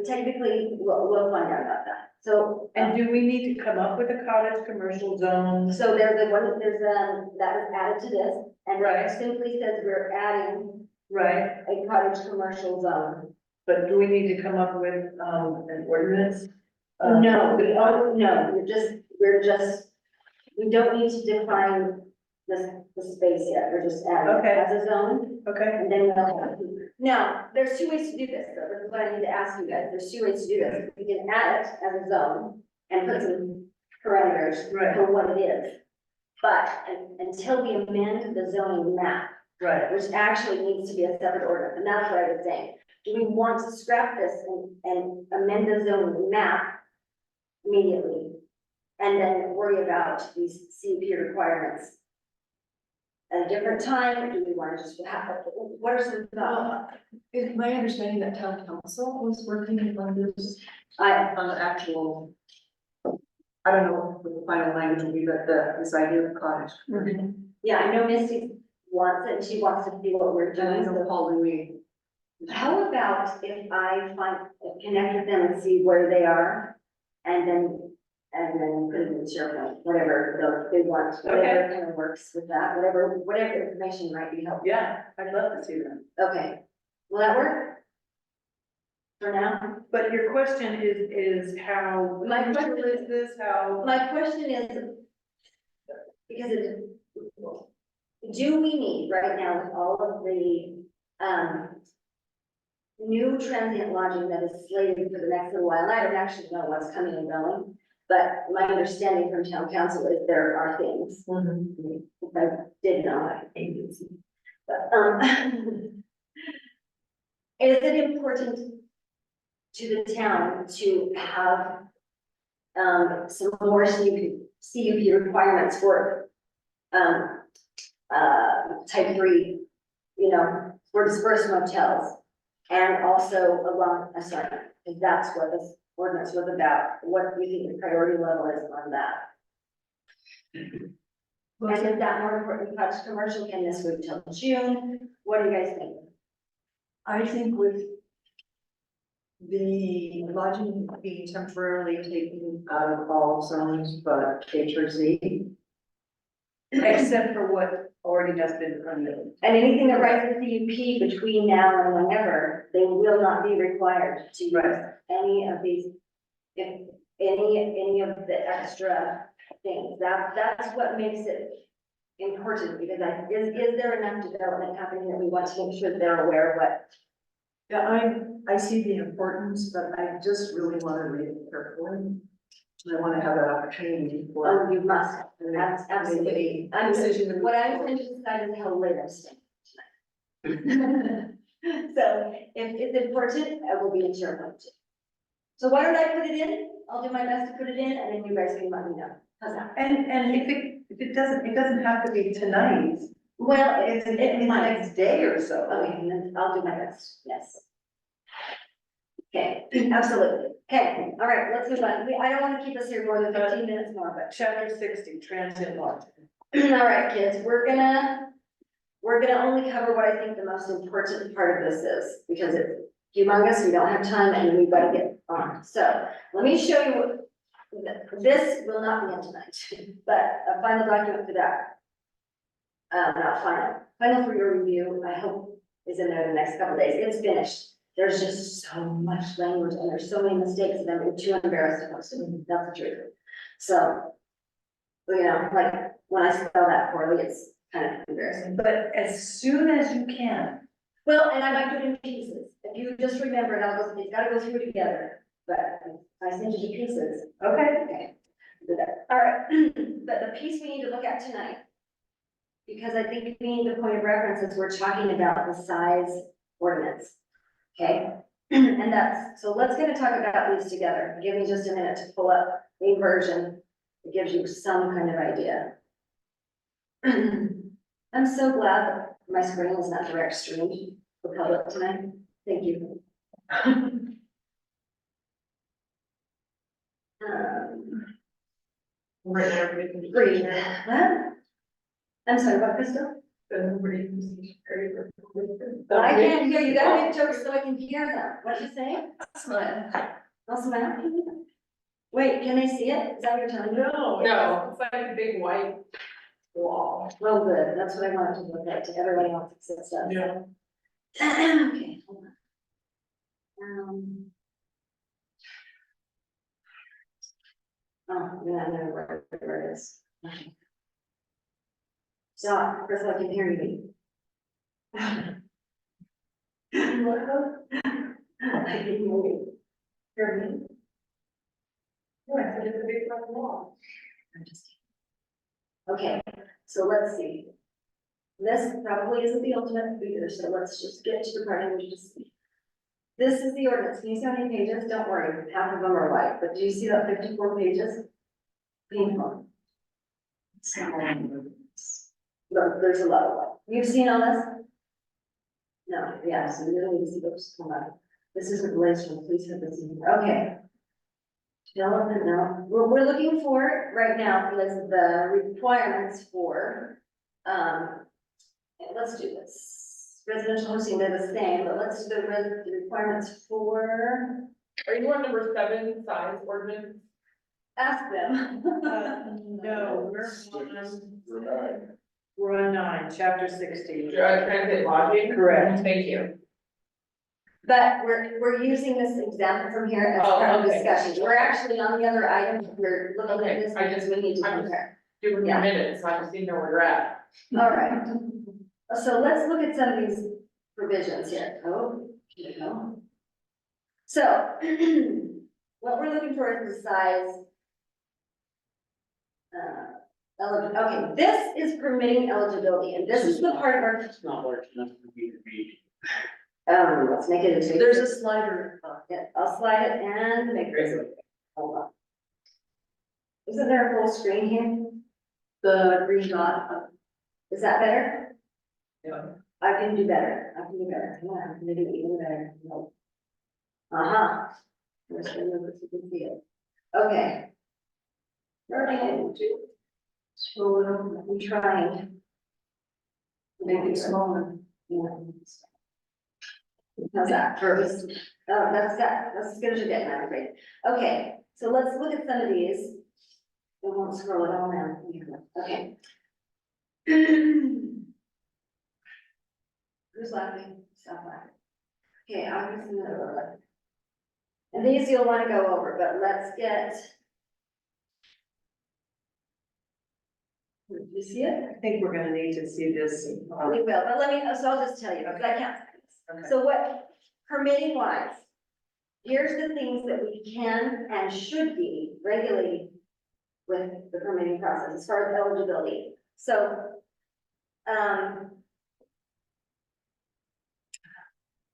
Technically, we'll find out about that. So, and do we need to come up with a cottage commercial zone? so there's that was added to this, and Right. it simply says we're adding Right, a cottage commercial zone. but do we need to come up with, an ordinance? No, no, we're just, we don't need to define the space yet, we're just adding it Okay. as a zone, Okay, and then we'll have. Now, there's two ways to do this, though, this is what I need to ask you guys, there's two ways to do this, we can add it as a zone and put some parameters Right. for what it is. But until we amend the zoning map, right, which actually needs to be a separate ordinance, and that's what I was saying. Do we want to scrap this and amend the zoning map immediately? And then worry about these CUP requirements at a different time, or do we want to just have, what are some thoughts? Is my understanding that town council was working on this, I, on the actual, I don't know what the final language will be, but this idea of cottage. yeah, I know Misty wants it, and she wants to see what we're And I doing, know so Paul Louis. how about if I connect with them and see where they are? And then put it in SharePoint, whatever they want, whatever kind of works with that, whatever information might be helpful. Yeah, I'd love to see that. Okay, will that work? For now? But your question is how, My question is this, how? My question is, because do we need right now with all of the, new transient lodging that is slated for the next little while, and I don't actually know what's coming and going, but my understanding from town council is there are things, if I did know, I think. But, is it important to the town to have some more CUP requirements for type 3, for dispersed motels? And also along, if that's what this ordinance was about, what do you think the priority level is on that? And is that more important than cottage commercial? Can this wait till June? What do you guys think? I think with the lodging being temporarily taken out of all zones but HRZ. Except for what already has been permitted. And anything that writes the CUP between now and whenever, they will not be required to use Right. any of these, if any of the extra things. That's what makes it important, because is there enough development happening that we want to make sure they're aware of what? Yeah, I see the importance, but I just really want to read it carefully. I want to have that opportunity for. Oh, you must, that's absolutely. Decision. What I'm going to decide is how late I'm staying tonight. So if it's important, I will be in SharePoint. So why don't I put it in? I'll do my best to put it in, and then you guys can let me know. How's that? And if it doesn't have to be tonight, Well, it's the it might. next day or so. Okay, and then I'll do my best, yes. Okay, absolutely. Okay, all right, let's move on. I don't want to keep us here more than 15 minutes more, but. Chapter 60, transient lodging. All right, kids, we're gonna only cover what I think the most important part of this is, because it's humongous, we don't have time, and we've got to get on. So, let me show you what, this will not be in tonight, but a final document for that. Not final for your review, I hope is in there the next couple of days, it's finished. There's just so much language, and there's so many mistakes, and I'm too embarrassed to post it, that's the truth. So, like, when I spell that poorly, it's kind of embarrassing. But as soon as you can. Well, and I might do it in pieces. if you just remember it, it's gotta go through together, but I sent you the pieces. Okay. All right, but the piece we need to look at tonight, because I think we need the point of reference as we're talking about the size ordinance. Okay, and so let's gonna talk about these together. Give me just a minute to pull up a version that gives you some kind of idea. I'm so glad that my screen is not direct streamed for public tonight. Thank you. Right now, everybody can Breathe. What? I'm sorry, what, Crystal? Everybody can see. I can't hear you. Gotta make jokes so I can hear them. What'd you say? Smile. I'll smile. Wait, can they see it? Is that what you're telling me? No, it's like a big white wall. Well, good. That's what I wanted to look at. Everybody else said stuff. Yeah. Okay, hold on. Oh, yeah, I know where it is. Okay. So, first of all, I can hear you. I can hear you. Hear me? Yeah, it's a big white wall. I'm just. Okay, so let's see. This probably isn't the ultimate either, so let's just get to the part in which just. This is the ordinance. Can you see how many pages? Don't worry, half of them are white, but do you see that 54 pages? Painful. Look, there's a lot of white. You've seen all this? No, yeah, so you don't need to see those come up. This isn't relational, please have this in here. Okay. Development, no, what we're looking for right now is the requirements for, let's do this. Residential hosting, they're the same, but let's do the requirements for, Are you on number 7, size ordinance? ask them. No, Nine. we're on 9, chapter 16. Transit lodging? Correct. Thank you. But we're using this example from here as Oh, part of okay. discussion. We're actually on the other item, we're looking at Okay, this, I because just- we need to I'm just- compare. Doing Yeah. your minutes, so I just need to know where you're at. All right. So let's look at some of these provisions here. Oh, here we go. So what we're looking for is the size. Okay, this is permitting eligibility, and this is the part of our, It's not large enough for me to read. let's make it into. There's a slider. Yeah, I'll slide it and make this. Hold on. Isn't there a full screen here? The green dot. Is that better? Yeah. I can do better. I can do better. Come on, I can do even better. No. Uh-huh. Let's show you if you can see it. Okay. Starting to scroll it over. I'm trying. Make it smaller. Yeah. How's that? First. Oh, that's as good as you're getting, I'm afraid. Okay, so let's look at some of these. I won't scroll it all now. Okay. Who's laughing? Stop laughing. Okay, I'm just gonna. And these you'll wanna go over, but let's get. Do you see it? I think we're gonna need to see this. We will, but so I'll just tell you, because I can't. Okay. So what, permitting wise, here's the things that we can and should be regulating with the permitting process as far as eligibility. So,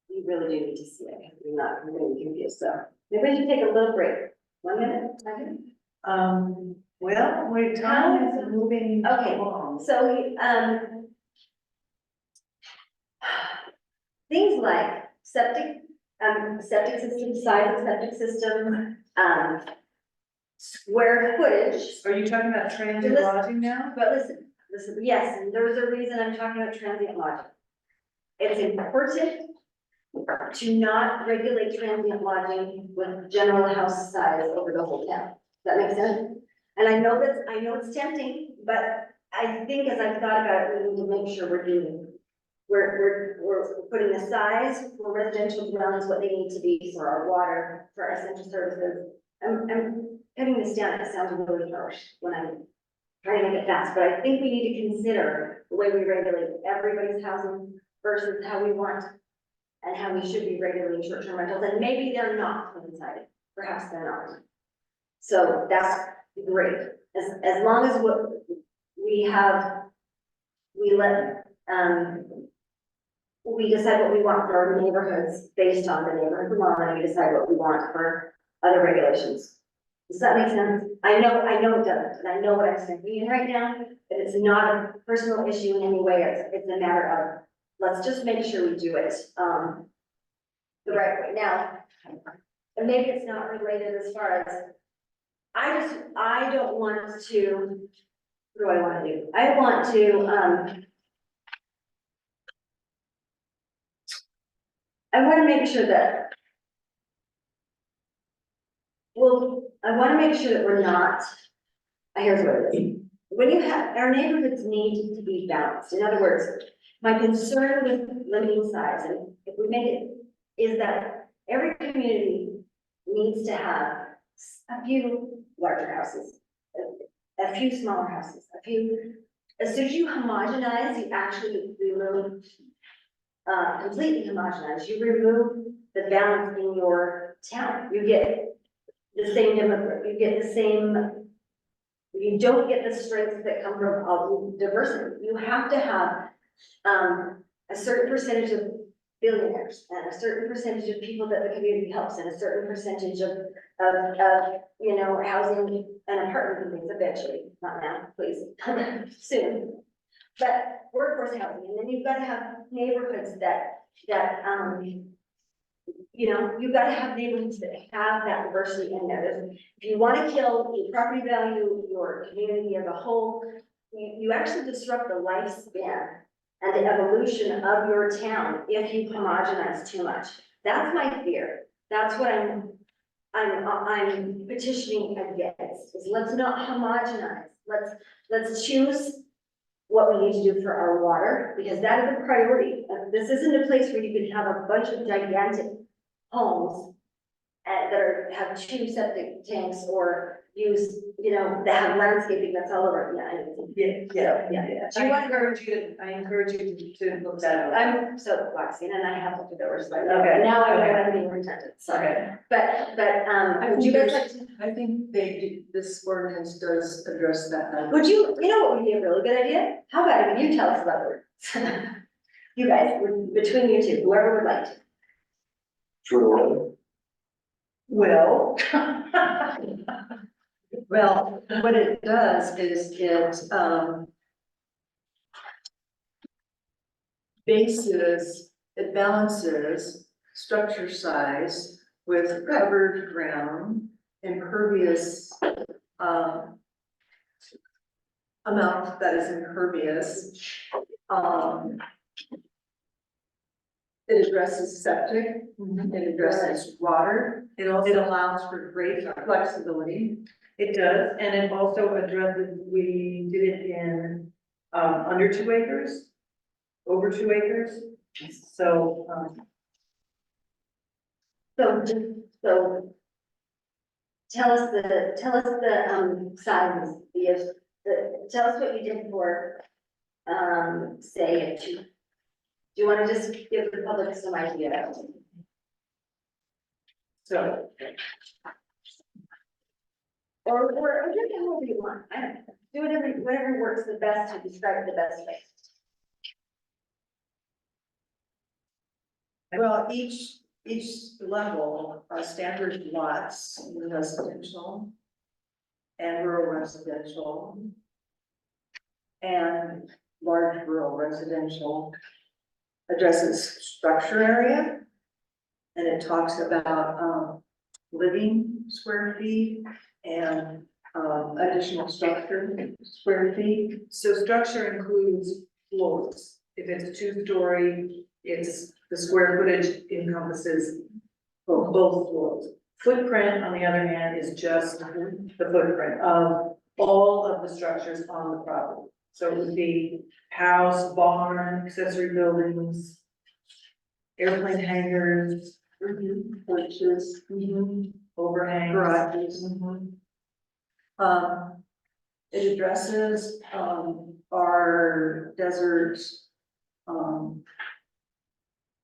you really do need to see it, you're not, you're gonna be confused, so maybe we should take a little break. 1 minute, second. Well, time is moving Okay. along. So, things like septic system, size of septic system, square footage. Are you talking about transient Listen. lodging now? But listen, yes, and there's a reason I'm talking about transient lodging. It's important to not regulate transient lodging with general house size over the whole town. Does that make sense? And I know it's tempting, but I think as I've thought about it, we need to make sure we're putting the size for residential dwellings, what they need to be for our water, for our essential services. I'm cutting this down, it sounds really harsh when I'm trying to make it fast, but I think we need to consider the way we regulate everybody's housing versus how we want and how we should be regulating short-term rentals, and maybe they're not coinciding, perhaps they're not. So that's great, as long as what we let, we decide what we want for our neighborhoods based on the neighborhood law, and we decide what we want for other regulations. Does that make sense? I know it doesn't, and I know what I'm saying right now, but it's not a personal issue in any way, it's a matter of, let's just make sure we do it, the right way. Now, and maybe it's not related as far as, I don't want to, what do I want to do? I want to, I want to make sure that, well, I want to make sure that we're not, here's what it is. When you have, our neighborhoods need to be balanced. In other words, my concern with limiting size, and if we make it, is that every community needs to have a few larger houses, a few smaller houses, a few, as soon as you homogenize, you actually remove, completely homogenize, you remove the balance in your town. You get the same demographic, you get the same, you don't get the strengths that come from diversity. You have to have, a certain percentage of billionaires and a certain percentage of people that the community helps and a certain percentage of, you know, housing and apartment and things eventually, not now, please, soon. But workforce housing, and then you've got to have neighborhoods that, you know, you've got to have neighborhoods that have that diversity in there. If you want to kill the property value, your community as a whole, you actually disrupt the lifespan and the evolution of your town if you homogenize too much. That's my fear. That's what I'm petitioning against, is let's not homogenize. Let's choose what we need to do for our water, because that is a priority. This isn't a place where you can have a bunch of gigantic homes that have 2 septic tanks or use, you know, that have landscaping that's all over. Yeah. I encourage you to look that up. I'm so waxing and I have to do the but Okay, now I know okay. I'm being redundant, sorry. Okay. But, would you guys like to, I think this ordinance does address that. would you know what would be a really good idea? How about if you tell us about it? You guys, between you two, whoever would like to. Sure. Well. Well, what it does is it balances structure size with covered ground, impervious, amount that is impervious. It addresses septic, it addresses water, it allows for great flexibility. It does, and it also addresses, we did it in, under 2 acres, over 2 acres. So, So tell us the sizes, tell us what you did for, say, do you want to just give the public some idea? so, Or do it however you want, I don't know, do whatever works the best to describe it the best way. Well, each level are standard lots, residential and rural residential and large rural residential, addresses structure area. And it talks about, living square feet and, additional structure square feet. so structure includes floors. If it's a 2-story, it's, the square footage encompasses both floors. Footprint, on the other hand, is just the footprint of all of the structures on the property. So it would be house, barn, accessory buildings, airplane hangars, Porches, overhangs. garages. It addresses, our desert,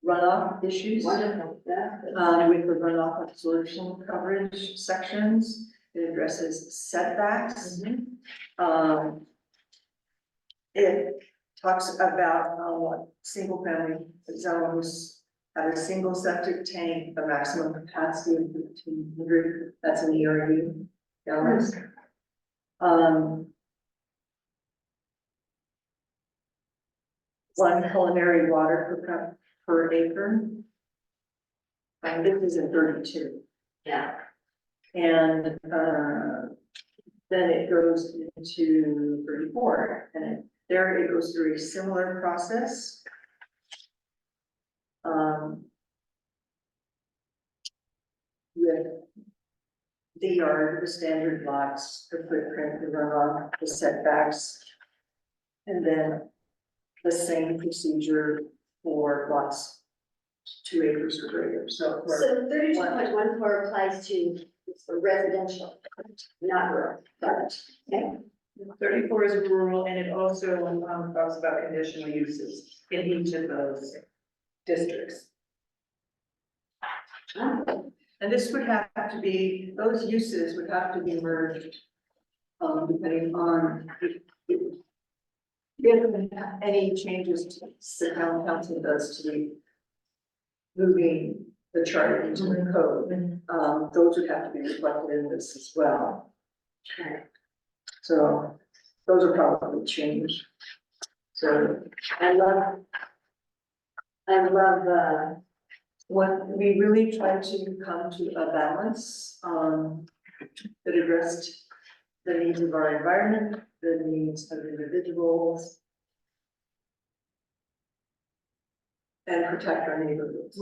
runoff issues. Wonderful, yeah. With the runoff absorption coverage sections, it addresses setbacks. Um, it talks about, single family zones have a single septic tank, a maximum capacity of 1,500, that's in the ERU gallons. One culinary water per acre. And this is in 32. Yeah. And, then it goes into 34, and there it goes through a similar process. With the yard, the standard lots, the footprint, the runoff, the setbacks. And then the same procedure for lots 2 acres or greater, so. for- So 32.14 applies to residential, not rural, but, okay. 34 is rural, and it also talks about conditional uses in each of those districts. And this would have to be, those uses would have to be merged, depending on if any changes to the town council does to the moving the chart into the code. Those would have to be reflected in this as well. Okay. So those are probably changed. So I love, What we really tried to come to a balance, that addressed the needs of our environment, the needs of individuals. And protect our neighborhoods.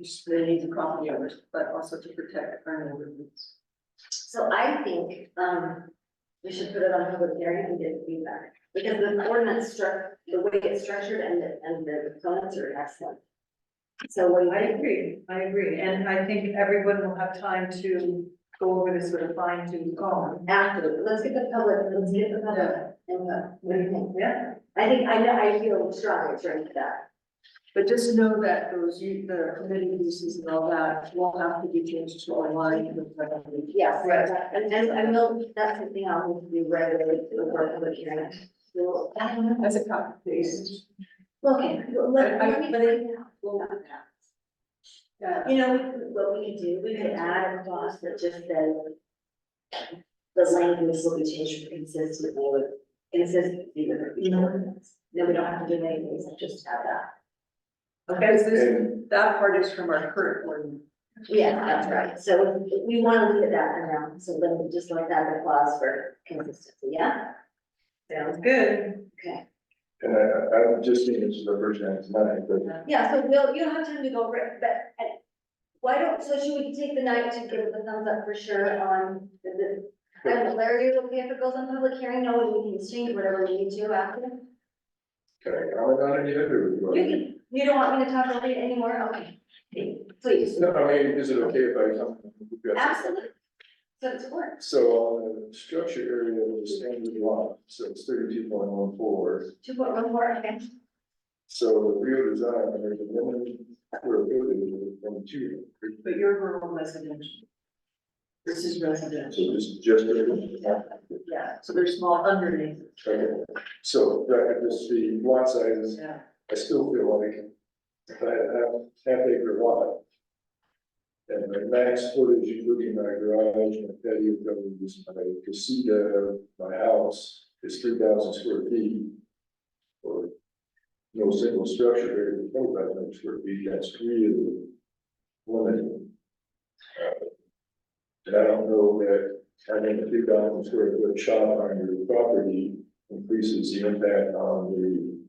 Just the needs of property owners, but also to protect our neighborhoods. so I think, we should put it on public hearing and get feedback. Because the ordinance the way it's structured and the components are excellent. So what do I you agree, and I think everyone will have time to go over this with a fine tooth comb. after, let's get the public input. What do you think? Yeah. I feel strongly it's right to that. But just know that the permitted uses and all that will have to be changed to align with the. Yes, Right. and I will, that's something I'll need to do regularly to the public hearing. So, I don't know. As a copy paste. Okay, well, let me But find out. We'll have that. You know, what we could do, we could add a clause that just says the language will be changed consistently with the ordinance. Then we don't have to do anything, so just have that. Okay, that part is from our current ordinance. Yeah, that's right. So we want to leave it that for now. So then we just like that the clause for consistency, yeah? Sounds good. Okay. And I'm just thinking this is the first time tonight, but Yeah, so you don't have time to go over it, but why don't, so should we take the night to give it the thumbs up for sure on and Larry, okay if it goes on public hearing, no, we can exchange whatever we need to after? can I comment on it yet, or? You don't want me to talk over it anymore? Okay, please. No, I mean, is it okay if I come? Absolutely. So it's work. So on the structure area, the standard lot, so it's 32.14. 2.14, okay. So the real design, there's a minimum square footage from 2. But you're rural residential. This is residential. So this is just. Yeah, so they're small underneath. Okay, so that just the lot sizes, Yeah. I still feel like if I have half acre lot. And my max footage, including my garage, my patio, covers, my casita, my house is 3,000 square feet. Or no single structure area, 4,500 square feet, that's really limited. And I don't know that having a 3,000 square foot shop on your property increases the impact on the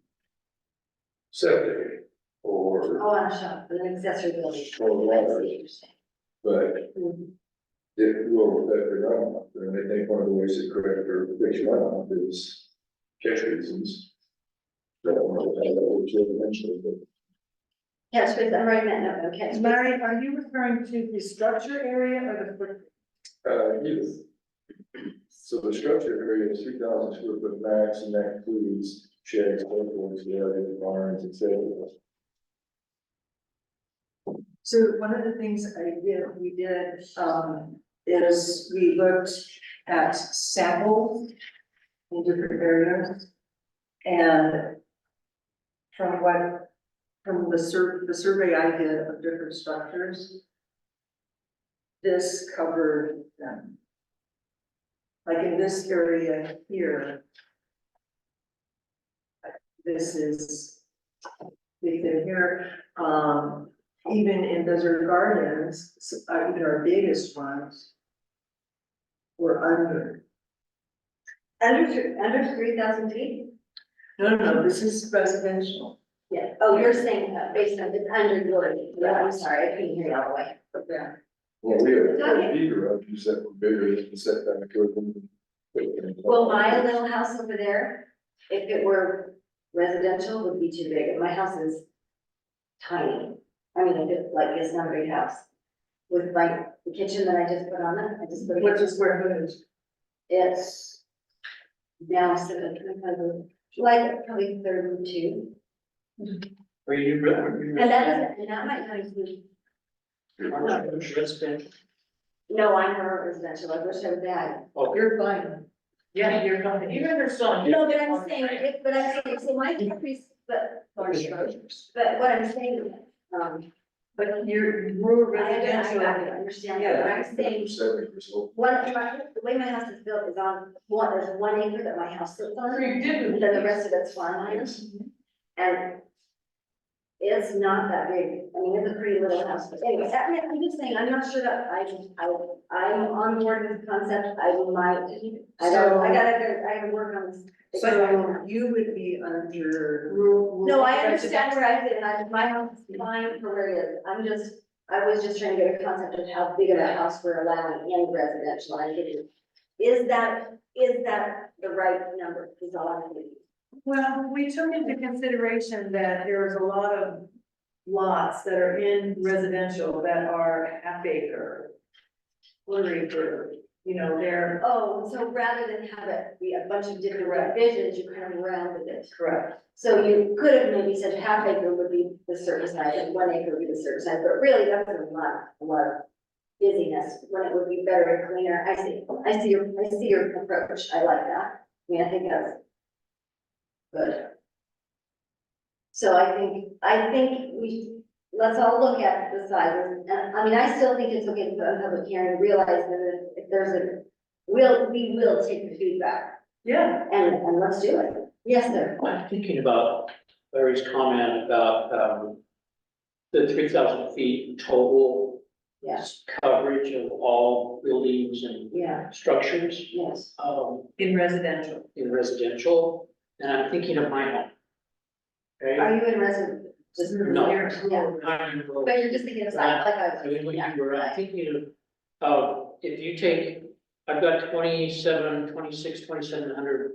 septic or. Oh, on a shop, an accessory building. Or water. I see what you're saying. But it will affect the runoff, and I think one of the ways to correct or fix runoff is catch basins. That will eventually, but Yes, please, I'm writing that note, okay. Larry, are you referring to the structure area or the footprint? either. So the structure area is 3,000 square foot max, and that includes sheds, carports, garages, barns, etc. So one of the things we did, is we looked at samples in different areas. And from the survey I did of different structures, this covered them. Like in this area here, this is, here, even in Desert Gardens, even our biggest ones were Under 3,000 feet? no, this is residential. Yeah, oh, you're saying that based on, it's under your, yeah, I'm sorry, I couldn't hear you all the way. Yeah. Well, we have RV garages that were bigger than the setback of them. Well, my little house over there, if it were residential, would be too big, and my house is tiny. I mean, it's like, it's not a big house. With like the kitchen that I just put on it, I just put. What's the square footage? It's now, like, probably 32. Are you? And that doesn't, and that might not include, Residential. no, I'm a residential, I wish I was that. You're fine. Yeah, you're coming, you guys are still on. No, but I'm saying, so my increase, but Large structures. what I'm saying, But your rural I residential. understand that, but I'm saying, 70%. the way my house is built is on, there's 1 acre that my house sits on, You did. and then the rest of it's farmland. And it's not that big, I mean, it's a pretty little house, but anyways, I mean, I'm just saying, I'm not sure that I'm on board with the concept, I might, I gotta work on this. So you would be under. No, I understand where I fit, and my house is fine for where it is, I was just trying to get a concept of how big of a house we're allowing in residential, I think. Is that the right number, is all I'm thinking. Well, we took into consideration that there is a lot of lots that are in residential that are half acre, quarter acre, they're. Oh, so rather than have it be a bunch of different divisions, you kind of rounded it. Correct. So you could have maybe said half acre would be the certain size and 1 acre would be the certain size, but really that's a lot of busyness when it would be better and cleaner. I see your approach. I like that. I mean, I think that's good. So I think let's all look at the sizes. And I mean, I still think it's okay to put on public hearing, realize that if there's we will take the feedback Yeah. and let's do it. Yes, sir. I'm thinking about Larry's comment about, the 3,000 feet total Yes, coverage of all buildings and yeah, structures, yes. In residential. in residential, and I'm thinking of my home. Okay? Are you in resident? Just No. Yeah, but you're just thinking of size, like I I mean, when yeah, you were, I'm right. thinking of, if you take, I've got 2,700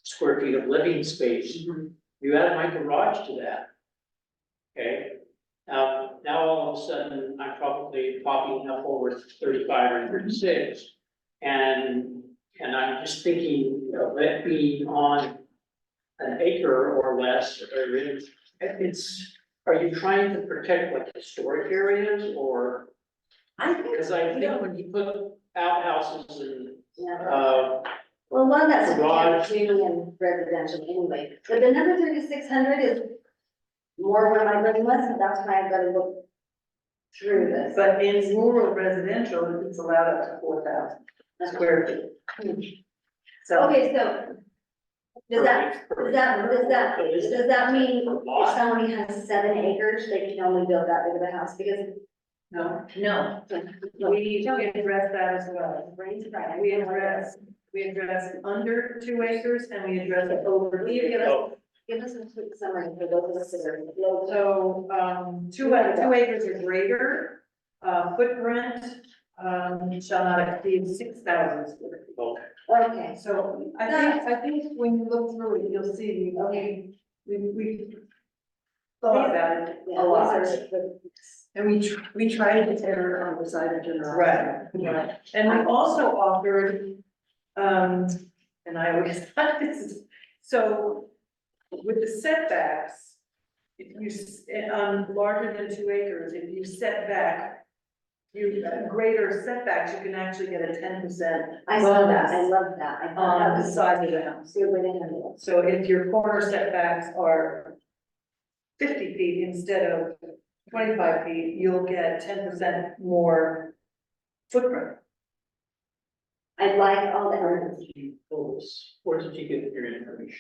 square feet of living space. You add my garage to that. Okay, now all of a sudden, I'm probably popping up over 35 or 36. And I'm just thinking of it being on an acre or less, or are you trying to protect like historic areas or? I think, Because I think when you put outhouses and, yeah. Well, one that's Garage. really in residential anyway, but the number 3,600 is more where my brain was, and that's why I've got to look through this. But in rural residential, it's allowed up to 4,000 square feet. So. Okay, so does that mean if somebody has 7 acres, they can only build that big of a house because? No, we address that as well. Brains fried. We address under 2 acres and we address over. Will you give us a quick summary for those of us that are local? So, 2 acres or greater, footprint, shall not exceed 6,000 square feet. Okay, So I think when you look through it, you'll see, we thought about it yeah, a lot. these are the- And we tried to err on the side of generosity. Right. And we also offered, and I always thought this is, so with the setbacks, if you, larger than 2 acres, if you set back, greater setbacks, you can actually get a 10%. I saw that, I love that, I thought On that the was side of the house. good way to handle So if your corner setbacks are 50 feet instead of 25 feet, you'll get 10% more footprint. it. I like all the elements. Where did you get your information?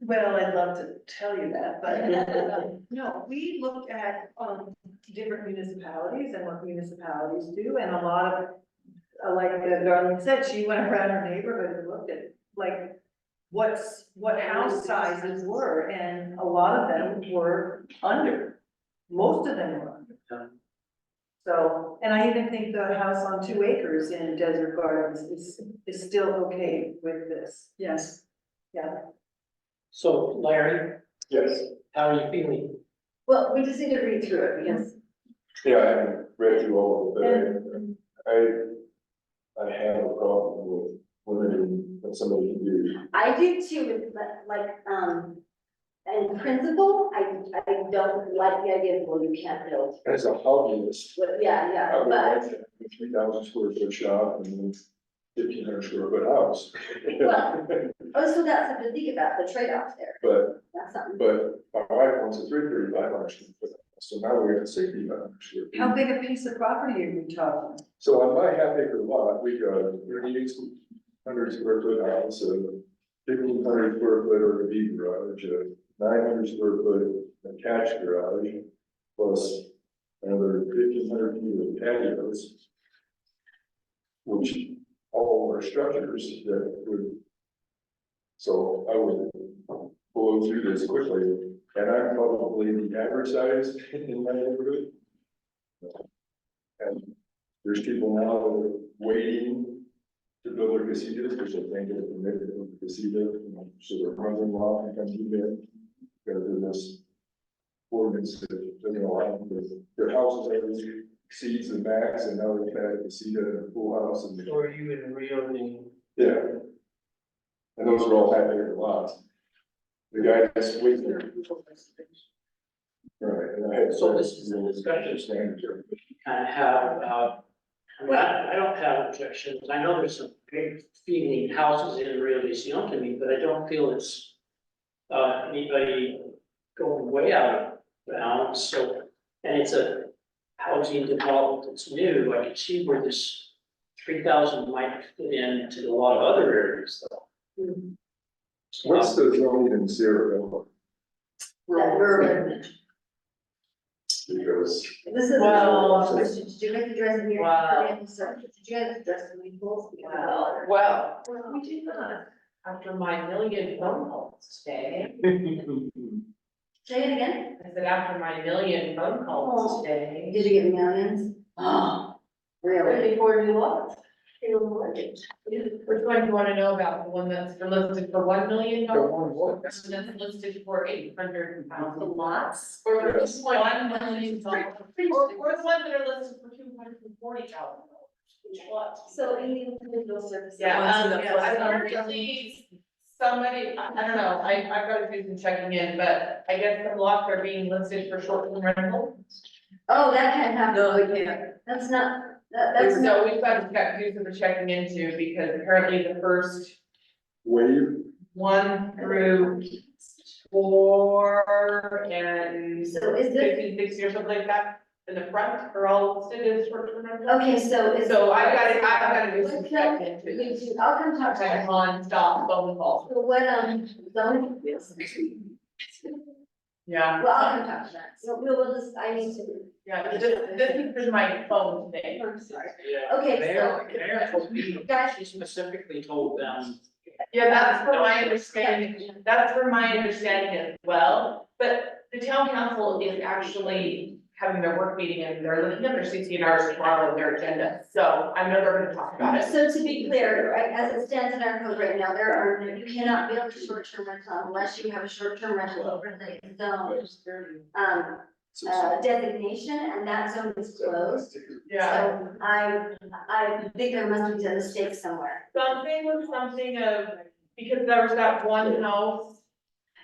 Well, I'd love to tell you that, but no, we looked at, different municipalities and what municipalities do, and a lot of, like Darlene said, she went around her neighborhood and looked at, like, what house sizes were, and a lot of them were under, most of them were under. So, and I even think the house on 2 acres in Desert Gardens is still okay with this, yes, yeah. So Larry, Yes, how are you feeling? Well, we just need to read through it, because yeah, I haven't read through all of it, but I have a problem with limiting what somebody can do. I do too, but like, in principle, I don't like the idea of, well, you can't build. As a hobbyist, But yeah, I would but, like to have a 3,000 square foot shop and then 1,500 square foot house. Well- oh, so that's something to think about, the trade-offs there, But, that's something. but my wife wants a 3,500 square foot, house, so now we're at 6,500 square feet. How big a piece of property are you talking? So on my half acre lot, we got a 3,800 square foot house, a 1,500 square foot RV garage, a 900 square foot attached garage, plus another 1,500 feet of patios, which all are structures that would, so I would blow through this quickly, and I'm probably the average size in my neighborhood. And there's people now that are waiting to build their casitas, because they can't get permitted to build a casita, so their brother-in-law can come to them. Because of this ordinance that doesn't allow them to, their houses already exceeds the max, and now they've had a casita and a pool house and. Or are you in Rio de? Yeah. And those are all half acre lots. The guy that's waiting there. Right, and I had. So this is a discussion Standards are. kind of have about, I don't have objections. I know there's some big feeling houses in Rio de Sion to me, but I don't feel it's anybody going way out of bounds, so, and it's a housing development that's new. I can see where this 3,000 might fit into a lot of other areas though. What's the zoning in Sierra Villa? That rural. Because This is. Well- Did you guys address it here? Well- Did you guys address the weeples? Well, We did not, after my million phone calls today. Say it again, I said, after my million phone calls today. did you get millions? Oh, really? before you lost. Which one do you wanna know about? The one that's listed for $1 million? The one what? That's listed for 800,000 lots? Or for Yes. 1 million dollars. Or the ones that are listed for $240,000. Which lots? So in the individual services. Yeah, yes. apparently, somebody, I don't know, I've got to do some checking in, but I guess some lots are being listed for short-term rental. Oh, that can't happen. No, it can't. That's not, that's not, So we've got to do some checking into, because apparently the first Wave, 1 through 4 and so is this, 15, 16 or something like that, in the front are all listed as short-term rental. okay, so is. So I've got to do some Let's checking go- into you this. do- I'll come talk to Like you. non-stop phone calls. So what, zone? Yeah. Well, I'll come talk to that. So we'll just, I need to. Yeah, this is my phone today. I'm sorry. Yeah. Okay, Mayor told me, Guys. she specifically told them. Yeah, that's from my understanding, that's from my understanding as well, but the town council is actually having their work meeting and they're looking at their 16 hours tomorrow on their agenda, so I know they're gonna talk about it. So to be clear, right, as it stands in our code right now, you cannot build a short-term rental unless you have a short-term rental overlay zone. Designation, and that zone is closed. Yeah, So I think there must be a mistake somewhere. something was something of, because there was that one house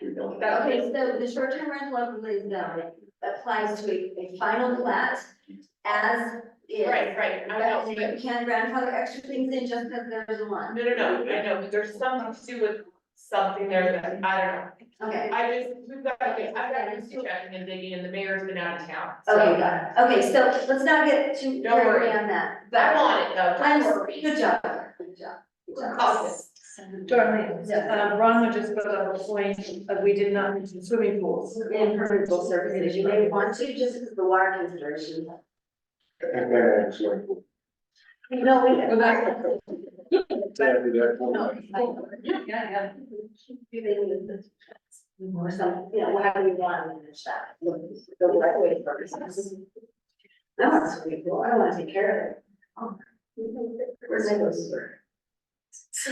That's Okay, it. so the short-term rental overlay zone applies to a final plat as is. Right, I know, But but you can't grandfather extra things in just because there's one. no, I know, but there's something to do with something there that, I don't know. Okay, We've got, okay, I've got to do checking and digging, and the mayor's been out of town, okay, so. got it. Okay, so let's not get too Don't worry. carried on that. I'm on it though, I'm, don't worry. good job, good job. Good We're job. cautious. Darlene, Yeah. Ron would just brought up a point, we did not mention swimming pools. Impermeable surfaces, you may want to, just because the water consideration. And then, so, No, we. Well, that's- exactly that No, point. Yeah. Or some, you know, however you want to manage that, the right way for business. I want to be cool, I don't want to take care of it. Where's my goes?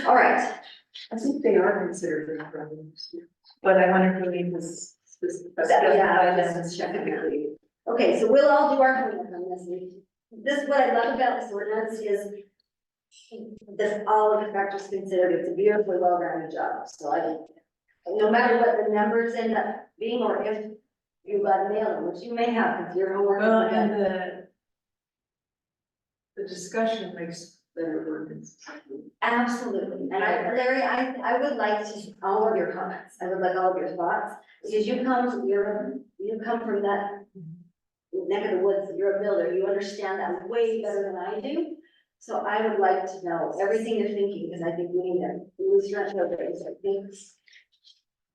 All right, I think they are considered problems, but I wonder if we need this, yeah, specify them let's check it out. specifically. Okay, so we'll all do our homework on this. This, what I love about this ordinance is this, all of the factors considered, it's a beautifully well-rounded job, so no matter what the numbers end up being, or if you got a nail, which you may have, because your homework. Well, is and done. the discussion makes better ordinance. Absolutely, and Larry, I would like to, all of your comments, I would like all of your thoughts, because you come from that neck of the woods, you're a builder, you understand that way better than I do. So I would like to know everything you're thinking, because I think we need to lose rent overlays, I think.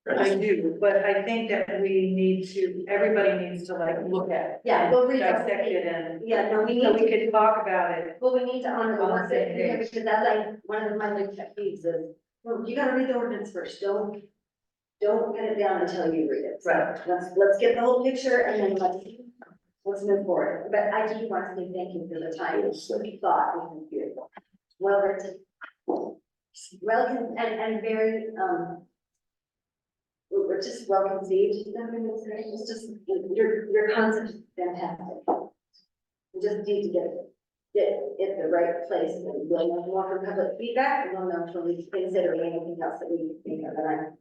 I do, but I think that we need to, everybody needs to like look at it. Yeah, we'll read. Dissect it and, Yeah, no, we so need we to, can talk about it. but we need to honor the On the ones that, same page. because that's like, one of my big pet peeves is, well, you gotta read the ordinance first, don't get it down until you read it. So Right. let's get the whole picture and then let's move forward. But I do want to say thank you for the time and thought, it was beautiful. Well written. Well, and very, we're just well conceived, it's just, your concept is fantastic. We just need to get it the right place, and we'll know more from public feedback, and we'll know from we consider anything else that we think of, and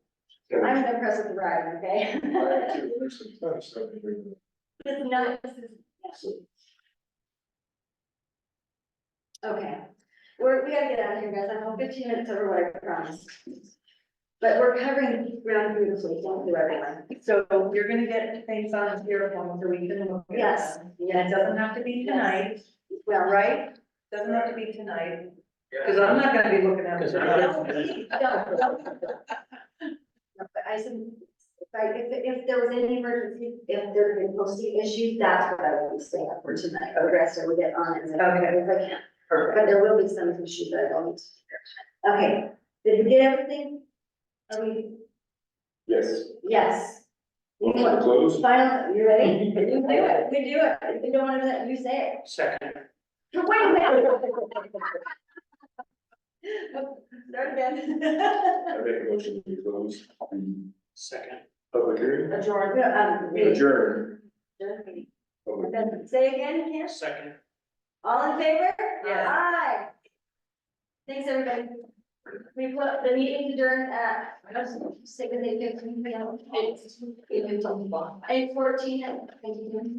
I'm impressed with the ride, okay? There's some ton of stuff in here. It's not, this is. Okay, we gotta get out of here, guys, I'm 15 minutes over what I promised. But we're covering ground beautifully, thank you, everyone. So you're gonna get things on here form so we can look at Yes, them. And it doesn't have to be tonight, well, right? Doesn't have to be tonight, because I'm not gonna be looking at it. Because I'm No, please don't. No, but I said, if there was any emergency, if there had been posting issues, that's what I would be staying up for tonight, the rest I would get on it as I can. Perfect. But there will be some issues that I don't need to. Okay, did we get everything? Are we, Yes. yes. Motion to close? Final, you ready? We do it, we do it, if you don't want to let you say it. Second. Wait a minute. Start again. I make a motion to close the Second. public hearing. Adjourn, Adjourn. Public. Say again, Kim? Second. All in favor? Yes. Aye. Thanks, everybody. We put the meeting adjourned at, say, 8:15 p.m. 8:14. Thank you.